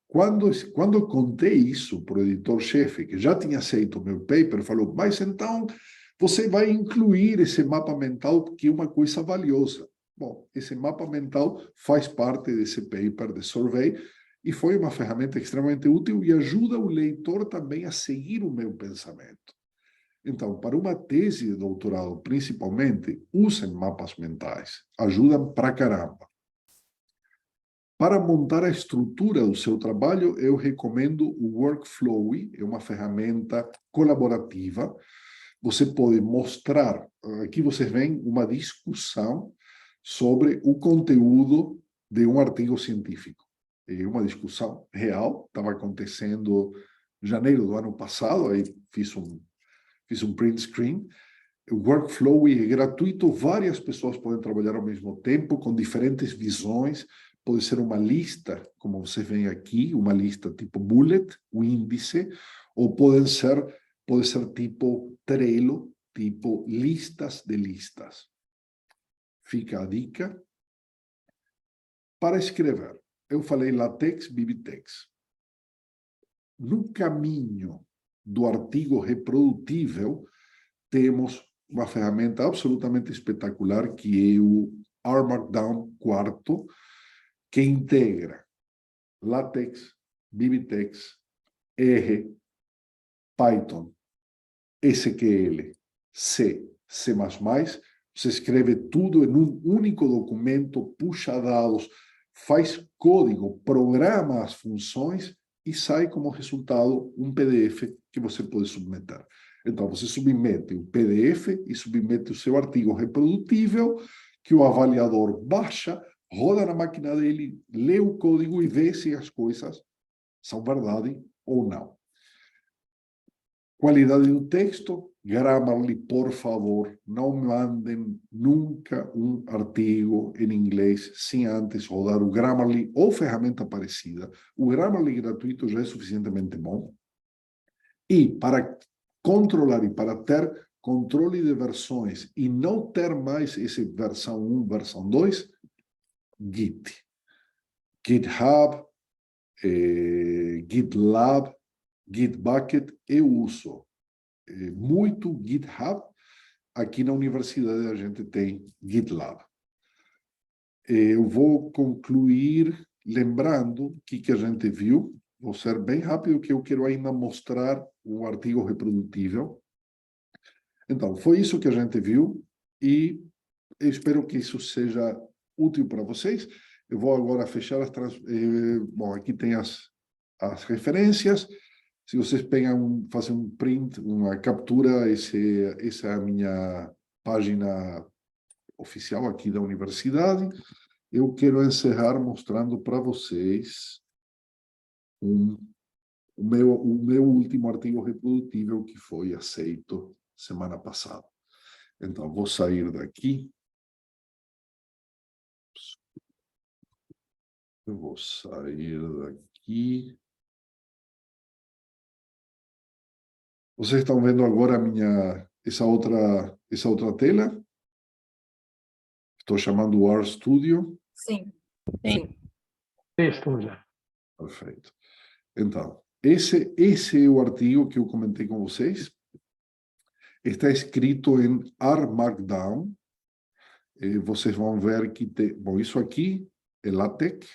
Quando eu contei isso para o editor-chefe, que já tinha aceito o meu paper, falou: mas então você vai incluir esse mapa mental, que é uma coisa valiosa. Bom, esse mapa mental faz parte desse paper de survey e foi uma ferramenta extremamente útil e ajuda o leitor também a seguir o meu pensamento. Então, para uma tese de doutorado, principalmente, usem mapas mentais. Ajudam pra caramba. Para montar a estrutura do seu trabalho, eu recomendo o Workflowy, é uma ferramenta colaborativa. Você pode mostrar, aqui vocês veem uma discussão sobre o conteúdo de um artigo científico. É uma discussão real, estava acontecendo em janeiro do ano passado, aí fiz um print screen. O Workflowy é gratuito, várias pessoas podem trabalhar ao mesmo tempo, com diferentes visões. Pode ser uma lista, como você vê aqui, uma lista tipo bullet, o índice, ou pode ser tipo Trello, tipo listas de listas. Fica a dica. Para escrever, eu falei LaTeX, BibTeX. No caminho do artigo reprodutível, temos uma ferramenta absolutamente espetacular, que é o R Markdown 4, que integra LaTeX, BibTeX, R, Python, SQL, C, C++. Você escreve tudo em um único documento, puxa dados, faz código, programa as funções e sai como resultado um PDF que você pode submeter. Então, você submete o PDF e submete o seu artigo reprodutível, que o avaliador baixa, roda na máquina dele, lê o código e vê se as coisas são verdade ou não. Qualidade do texto, Grammarly, por favor, não mandem nunca um artigo em inglês sem antes rodar o Grammarly ou ferramenta parecida. O Grammarly gratuito já é suficientemente bom. E para controlar e para ter controle de versões e não ter mais esse versão 1, versão 2, Git. GitHub, GitLab, Gitbucket eu uso muito GitHub. Aqui na universidade a gente tem GitLab. Eu vou concluir lembrando o que a gente viu. Vou ser bem rápido, que eu quero ainda mostrar um artigo reprodutível. Então, foi isso que a gente viu e eu espero que isso seja útil para vocês. Eu vou agora fechar as... Bom, aqui tem as referências. Se vocês fazem um print, uma captura, essa é a minha página oficial aqui da universidade. Eu quero encerrar mostrando para vocês o meu último artigo reprodutível que foi aceito semana passada. Então, vou sair daqui. Eu vou sair daqui. Vocês estão vendo agora essa outra tela? Estou chamando o RStudio. Sim, sim. Estúdio. Perfeito. Então, esse é o artigo que eu comentei com vocês. Está escrito em R Markdown. Vocês vão ver que tem... Bom, isso aqui é LaTeX.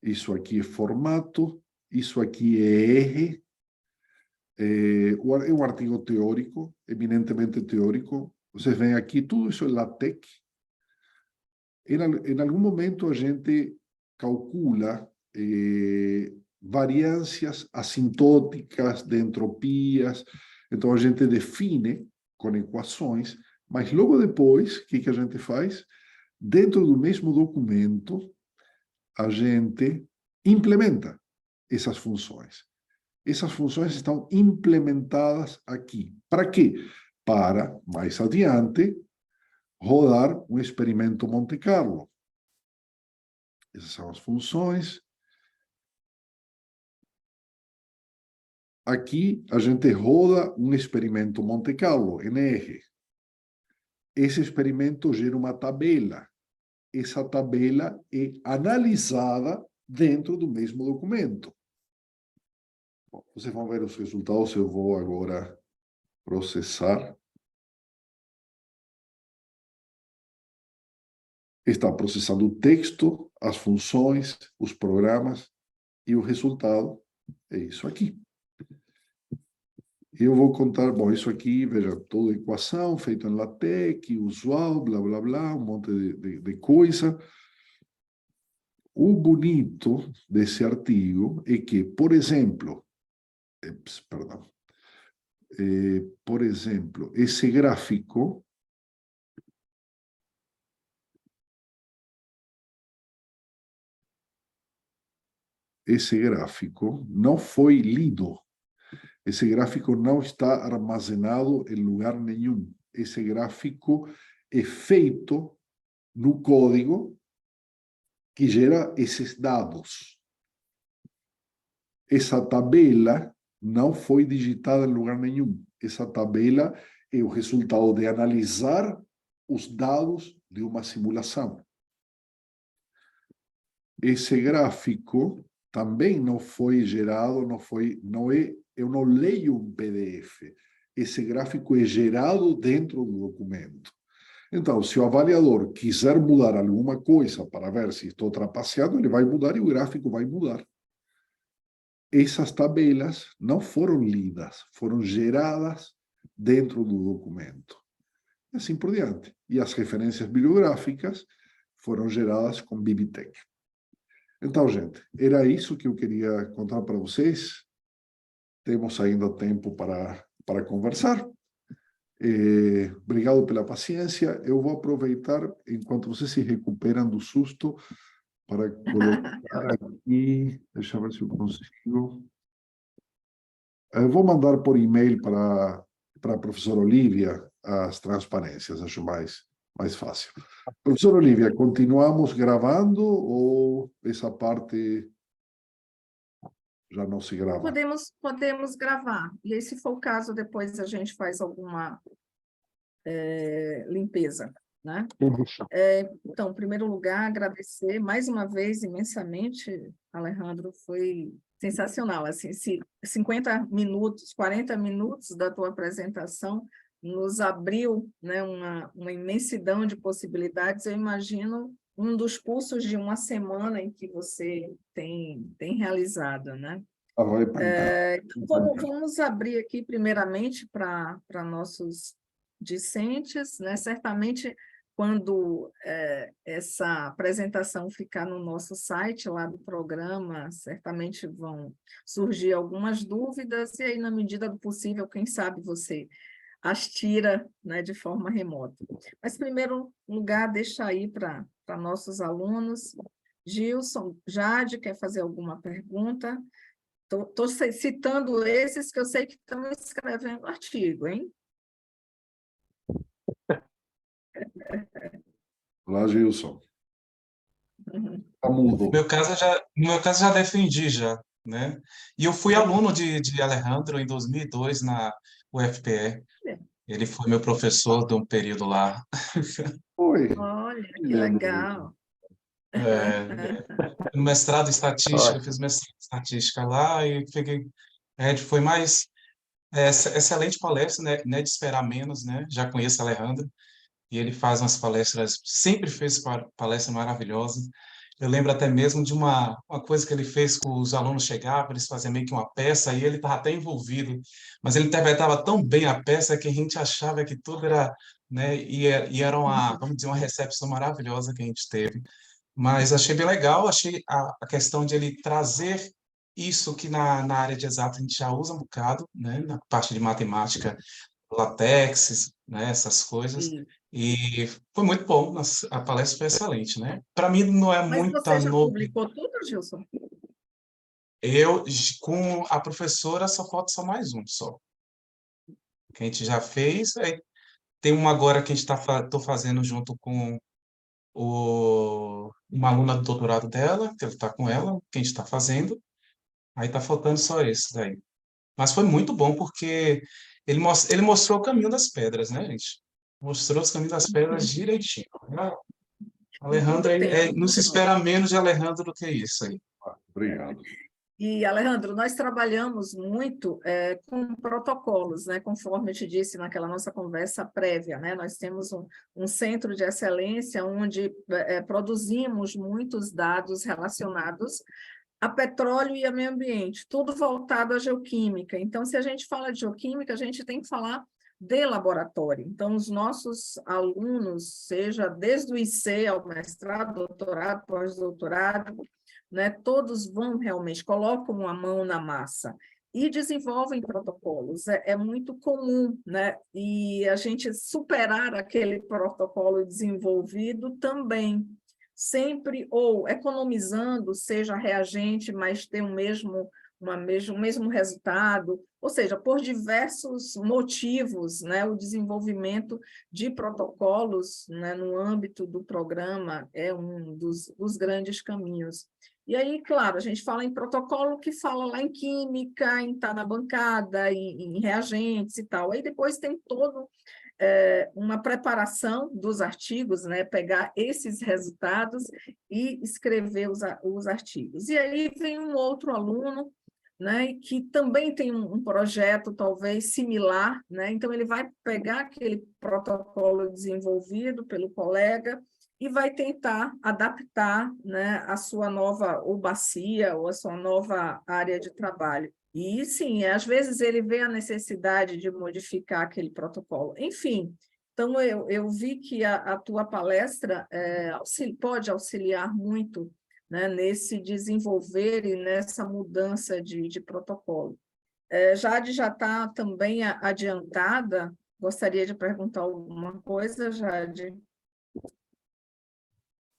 Isso aqui é formato. Isso aqui é R. É um artigo teórico, eminentemente teórico. Vocês veem aqui, tudo isso é LaTeX. Em algum momento a gente calcula variâncias assintóticas de entropias. Então a gente define com equações, mas logo depois, o que a gente faz? Dentro do mesmo documento, a gente implementa essas funções. Essas funções estão implementadas aqui. Para quê? Para, mais adiante, rodar um experimento Monte Carlo. Essas são as funções. Aqui a gente roda um experimento Monte Carlo, em R. Esse experimento gera uma tabela. Essa tabela é analisada dentro do mesmo documento. Bom, vocês vão ver os resultados, eu vou agora processar. Está processando o texto, as funções, os programas, e o resultado é isso aqui. Eu vou contar, bom, isso aqui, veja, toda equação feita em LaTeX, usual, blá, blá, blá, um monte de coisa. O bonito desse artigo é que, por exemplo, esse gráfico não foi lido. Esse gráfico não está armazenado em lugar nenhum. Esse gráfico é feito no código que gera esses dados. Essa tabela não foi digitada em lugar nenhum. Essa tabela é o resultado de analisar os dados de uma simulação. Esse gráfico também não foi gerado, eu não leio um PDF. Esse gráfico é gerado dentro do documento. Então, se o avaliador quiser mudar alguma coisa para ver se estou trapaceado, ele vai mudar e o gráfico vai mudar. Essas tabelas não foram lidas, foram geradas dentro do documento. E assim por diante. E as referências bibliográficas foram geradas com Bibitec. Então, gente, era isso que eu queria contar para vocês. Temos ainda tempo para conversar. Obrigado pela paciência. Eu vou aproveitar, enquanto vocês se recuperam do susto, para colocar aqui. Deixa eu ver se eu consigo. Eu vou mandar por e-mail para a professora Olívia as transparências, acho mais fácil. Professora Olívia, continuamos gravando ou essa parte já não se grava? Podemos gravar. E aí, se for o caso, depois a gente faz alguma limpeza. né? Isso. Então, em primeiro lugar, agradecer mais uma vez imensamente, Alejandro, foi sensacional, assim, 50 minutos, 40 minutos da tua apresentação nos abriu, né, uma imensidão de possibilidades. Eu imagino um dos cursos de uma semana em que você tem realizado, né? Ah, vai pancar. Então, vamos abrir aqui primeiramente para nossos discentes, né? Certamente, quando essa apresentação ficar no nosso site lá do programa, certamente vão surgir algumas dúvidas, e aí, na medida do possível, quem sabe você as tira, né, de forma remota. Mas, em primeiro lugar, deixa aí para nossos alunos. Gilson, Jade, quer fazer alguma pergunta? Estou citando esses que eu sei que estão escrevendo artigo, hein? Olá, Gilson. Tá No mudo. meu caso, já defendi, já, né? E eu fui aluno de Alejandro em 2002 na UFPE. Ele foi meu professor de um período lá. Oi, Olha, me que lembro. legal. No mestrado em estatística, eu Olha, fiz mestrado em estatística lá e peguei, foi mais excelente palestra, né? Não é de esperar menos, né? Já conheço Alejandro e ele faz umas palestras, sempre fez palestras maravilhosas. Eu lembro até mesmo de uma coisa que ele fez com os alunos chegavam, eles faziam meio que uma peça e ele estava até envolvido, mas ele interpretava tão bem a peça que a gente achava que tudo era, né? E era uma, vamos dizer, uma recepção maravilhosa que a gente teve. Mas achei bem legal, achei a questão de ele trazer isso que na área de exatas a gente já usa um bocado, né? Na parte de matemática, latex, né? Essas coisas. E- E foi muito bom, a palestra foi excelente, né? Para mim não é Mas muita você já novidade. publicou tudo, Gilson? Eu, com a professora, só falta só mais um, só. Que a gente já fez. Aí tem uma agora que a gente tô fazendo junto com uma aluna do doutorado dela, que está com ela, que a gente está fazendo. Aí está faltando só esse daí. Mas foi muito bom porque ele mostrou o caminho das pedras, né, gente? Mostrou os caminhos das pedras direitinho. Em Alejandro, pouco tempo. não se espera menos de Alejandro do que isso aí. Obrigado. E, Alejandro, nós trabalhamos muito com protocolos, né? Conforme eu te disse naquela nossa conversa prévia, né? Nós temos um centro de excelência onde produzimos muitos dados relacionados a petróleo e a meio ambiente, tudo voltado à geoquímica. Então, se a gente fala de geoquímica, a gente tem que falar de laboratório. Então, os nossos alunos, seja desde o IC ao mestrado, doutorado, pós-doutorado, né, todos vão realmente, colocam a mão na massa e desenvolvem protocolos. É muito comum, né? E a gente superar aquele protocolo desenvolvido também, sempre ou economizando, seja reagente, mas ter o mesmo resultado, ou seja, por diversos motivos, né, o desenvolvimento de protocolos, né, no âmbito do programa é um dos grandes caminhos. E aí, claro, a gente fala em protocolo que fala lá em química, em estar na bancada, em reagentes e tal. Aí depois tem todo uma preparação dos artigos, né? Pegar esses resultados e escrever os artigos. E aí vem um outro aluno, né, que também tem um projeto talvez similar, né? Então ele vai pegar aquele protocolo desenvolvido pelo colega e vai tentar adaptar, né, a sua nova ou bacia ou a sua nova área de trabalho. E, sim, às vezes ele vê a necessidade de modificar aquele protocolo. Enfim, então eu vi que a tua palestra pode auxiliar muito, né, nesse desenvolver e nessa mudança de protocolo. Jade já está também adiantada. Gostaria de perguntar alguma coisa, Jade?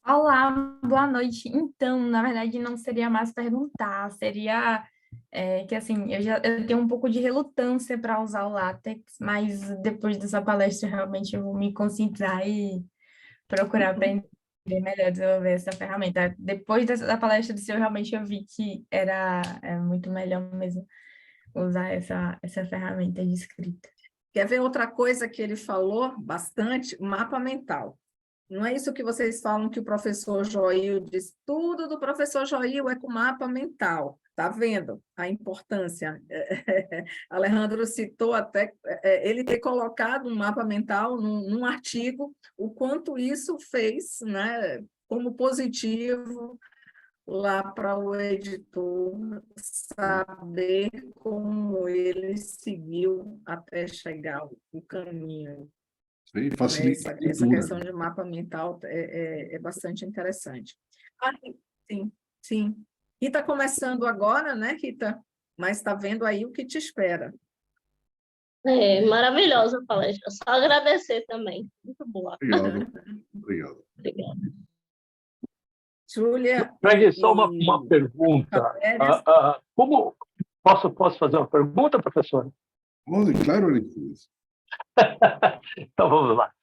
Olá, boa noite. Então, na verdade, não seria mais perguntar, seria que assim, eu tenho um pouco de relutância para usar o látex, mas depois dessa palestra realmente eu vou me concentrar e procurar aprender melhor a desenvolver essa ferramenta. Depois da palestra do senhor, realmente eu vi que era muito melhor mesmo usar essa ferramenta de escrita. Quer ver outra coisa que ele falou bastante? Mapa mental. Não é isso que vocês falam que o professor Joil diz, tudo do professor Joil é com mapa mental. Está vendo a importância? Alejandro citou até ele ter colocado um mapa mental num artigo, o quanto isso fez, né, como positivo lá para o editor saber como ele seguiu até chegar o caminho. Sim, Né? facilita a Essa leitura. questão de mapa mental é bastante interessante. Ah, sim, sim. E está começando agora, né, Rita? Mas está vendo aí o que te espera. Maravilhosa a palestra. Só agradecer também. Muito boa. Obrigado, obrigado. Obrigada. Júlia Greg, só uma pergunta. Pérez. Como posso fazer uma pergunta, professor? Pode, claro, Aristides. Então, vamos lá.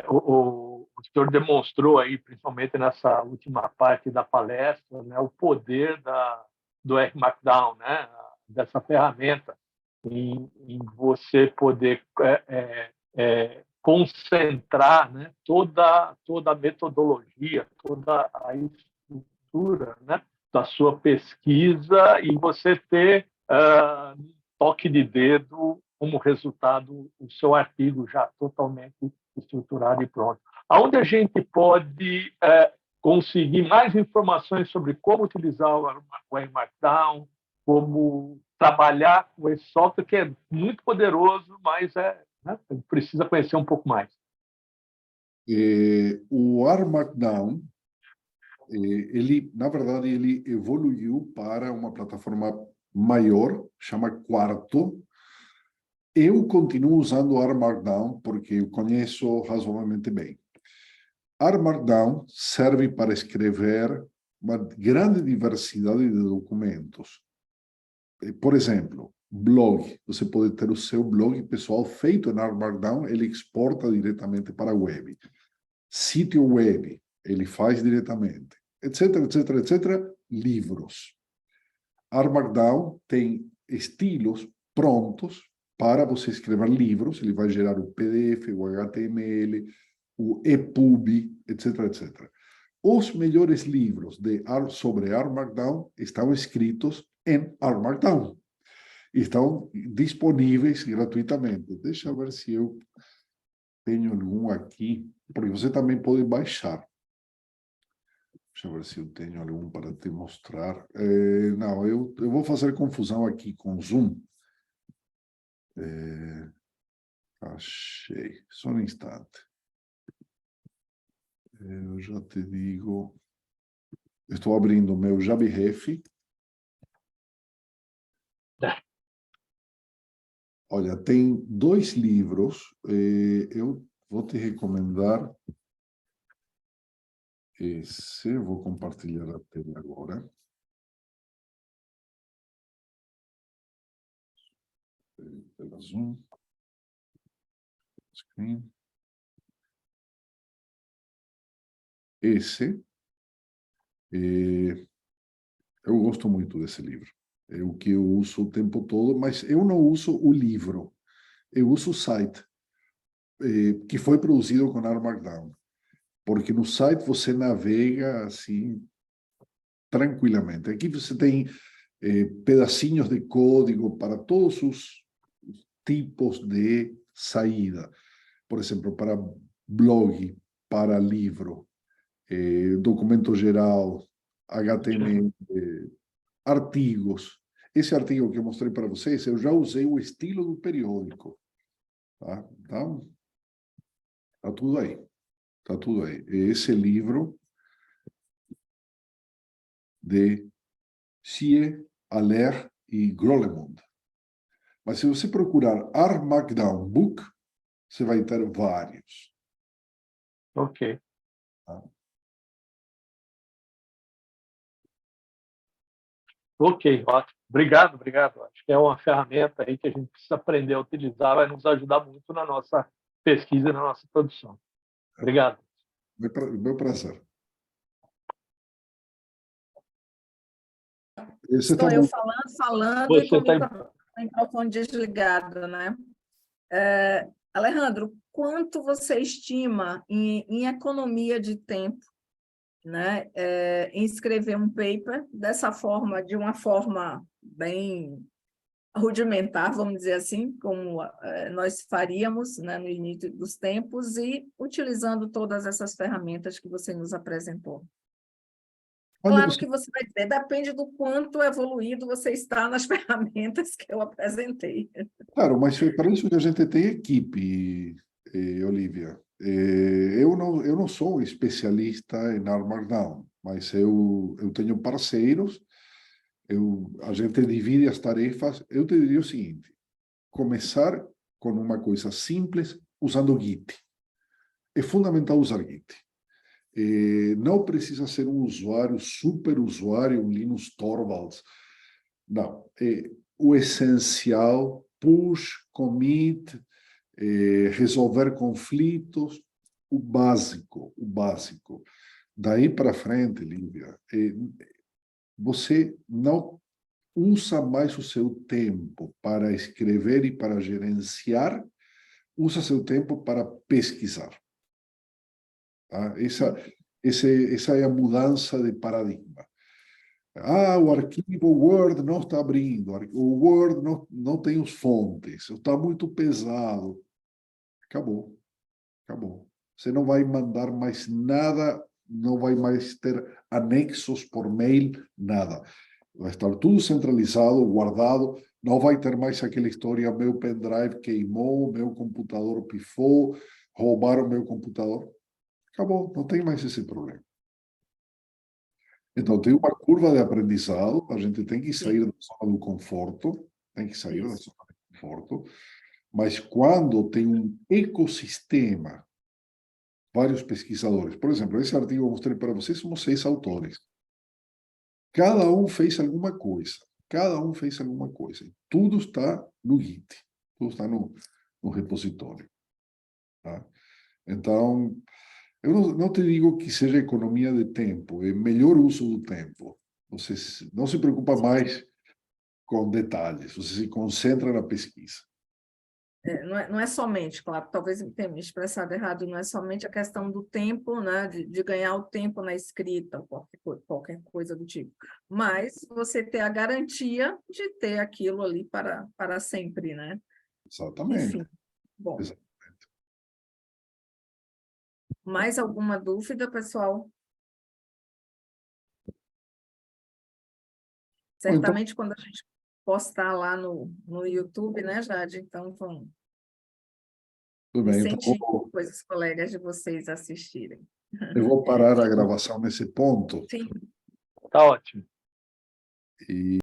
O senhor demonstrou aí, principalmente nessa última parte da palestra, né, o poder do R Markdown, né, dessa ferramenta, em você poder concentrar, né, toda a metodologia, toda a estrutura, né, da sua pesquisa e você ter toque de dedo como resultado o seu artigo já totalmente estruturado e pronto. Aonde a gente pode conseguir mais informações sobre como utilizar o R Markdown, como trabalhar com esse software que é muito poderoso, mas né, precisa conhecer um pouco mais. O R Markdown, ele, na verdade, ele evoluiu para uma plataforma maior, chama Quarto. Eu continuo usando o R Markdown porque eu conheço razoavelmente bem. R Markdown serve para escrever uma grande diversidade de documentos. Por exemplo, blog. Você pode ter o seu blog pessoal feito em R Markdown, ele exporta diretamente para a web. Sítio web, ele faz diretamente, etc, etc, etc. Livros. R Markdown tem estilos prontos para você escrever livros, ele vai gerar o PDF, o HTML, o EPUB, etc, etc. Os melhores livros sobre R Markdown estão escritos em R Markdown. Estão disponíveis gratuitamente. Deixa eu ver se eu tenho algum aqui, porque você também pode baixar. Deixa eu ver se eu tenho algum para te mostrar. Não, eu vou fazer confusão aqui com o Zoom. Achei. Só um instante. Eu já te digo. Estou abrindo o meu JabRef. Olha, tem 2 livros. Eu vou te recomendar esse. Eu vou compartilhar a tela agora. Pela Zoom. Screen. Esse. Eu gosto muito desse livro. É o que eu uso o tempo todo, mas eu não uso o livro. Eu uso o site, que foi produzido com R Markdown. Porque no site você navega assim tranquilamente. Aqui você tem pedacinhos de código para todos os tipos de saída. Por exemplo, para blog, para livro, documento geral, HTML, artigos. Esse artigo que eu mostrei para vocês, eu já usei o estilo do periódico. Tá? Então, tá tudo aí. Tá tudo aí. Esse livro de Sie, Aller e Grolemund. Mas se você procurar R Markdown Book, você vai ter vários. Ok. Tá? Ok, ótimo. Obrigado. Acho que é uma ferramenta aí que a gente precisa aprender a utilizar, vai nos ajudar muito na nossa pesquisa e na nossa produção. Obrigado. Meu prazer. Estou eu falando Você e com tá... o microfone desligado, né? Alejandro, quanto você estima em economia de tempo, né, em escrever um paper dessa forma, de uma forma bem rudimentar, vamos dizer assim, como nós faríamos, né, no início dos tempos, e utilizando todas essas ferramentas que você nos apresentou? Quando Claro você, que você vai dizer, depende do quanto evoluído você está nas ferramentas que eu apresentei. claro, mas é para isso que a gente tem equipe, Olivia. Eu não sou um especialista em Armageddon, mas eu tenho parceiros, a gente divide as tarefas. Eu te diria o seguinte: começar com uma coisa simples, usando Git. É fundamental usar Git. Não precisa ser um usuário, super usuário, um Linus Torvalds. Não. O essencial, push, commit, resolver conflitos, o básico, o básico. Daí para frente, Lívia, você não usa mais o seu tempo para escrever e para gerenciar, usa seu tempo para pesquisar. Tá? Essa é a mudança de paradigma. O arquivo Word não está abrindo, o Word não tem os fontes, está muito pesado. Acabou, acabou. Você não vai mandar mais nada, não vai mais ter anexos por mail, nada. Vai estar tudo centralizado, guardado, não vai ter mais aquela história, meu pendrive queimou, meu computador pifou, roubaram meu computador. Acabou, não tem mais esse problema. Então, tem uma curva de aprendizado, a gente tem que sair da zona do conforto, tem que sair da zona do conforto, mas quando tem um ecossistema, vários pesquisadores, por exemplo, esse artigo que eu mostrei para vocês, somos 6 autores. Cada um fez alguma coisa, cada um fez alguma coisa. Tudo está no Git, tudo está no repositório. Tá? Então, eu não te digo que seja economia de tempo, é melhor uso do tempo. Você não se preocupa mais com detalhes, você se concentra na pesquisa. Não é somente, claro, talvez eu tenha me expressado errado, não é somente a questão do tempo, né, de ganhar o tempo na escrita, qualquer coisa do tipo, mas você ter a garantia de ter aquilo ali para sempre, né? Exatamente. Enfim, bom. Mais alguma dúvida, pessoal? Certamente quando a gente postar lá no YouTube, né, Jade? Então, vão Tudo bem, então incentivar depois os colegas de vocês a assistirem. eu vou parar a gravação nesse ponto. Sim. Tá ótimo. E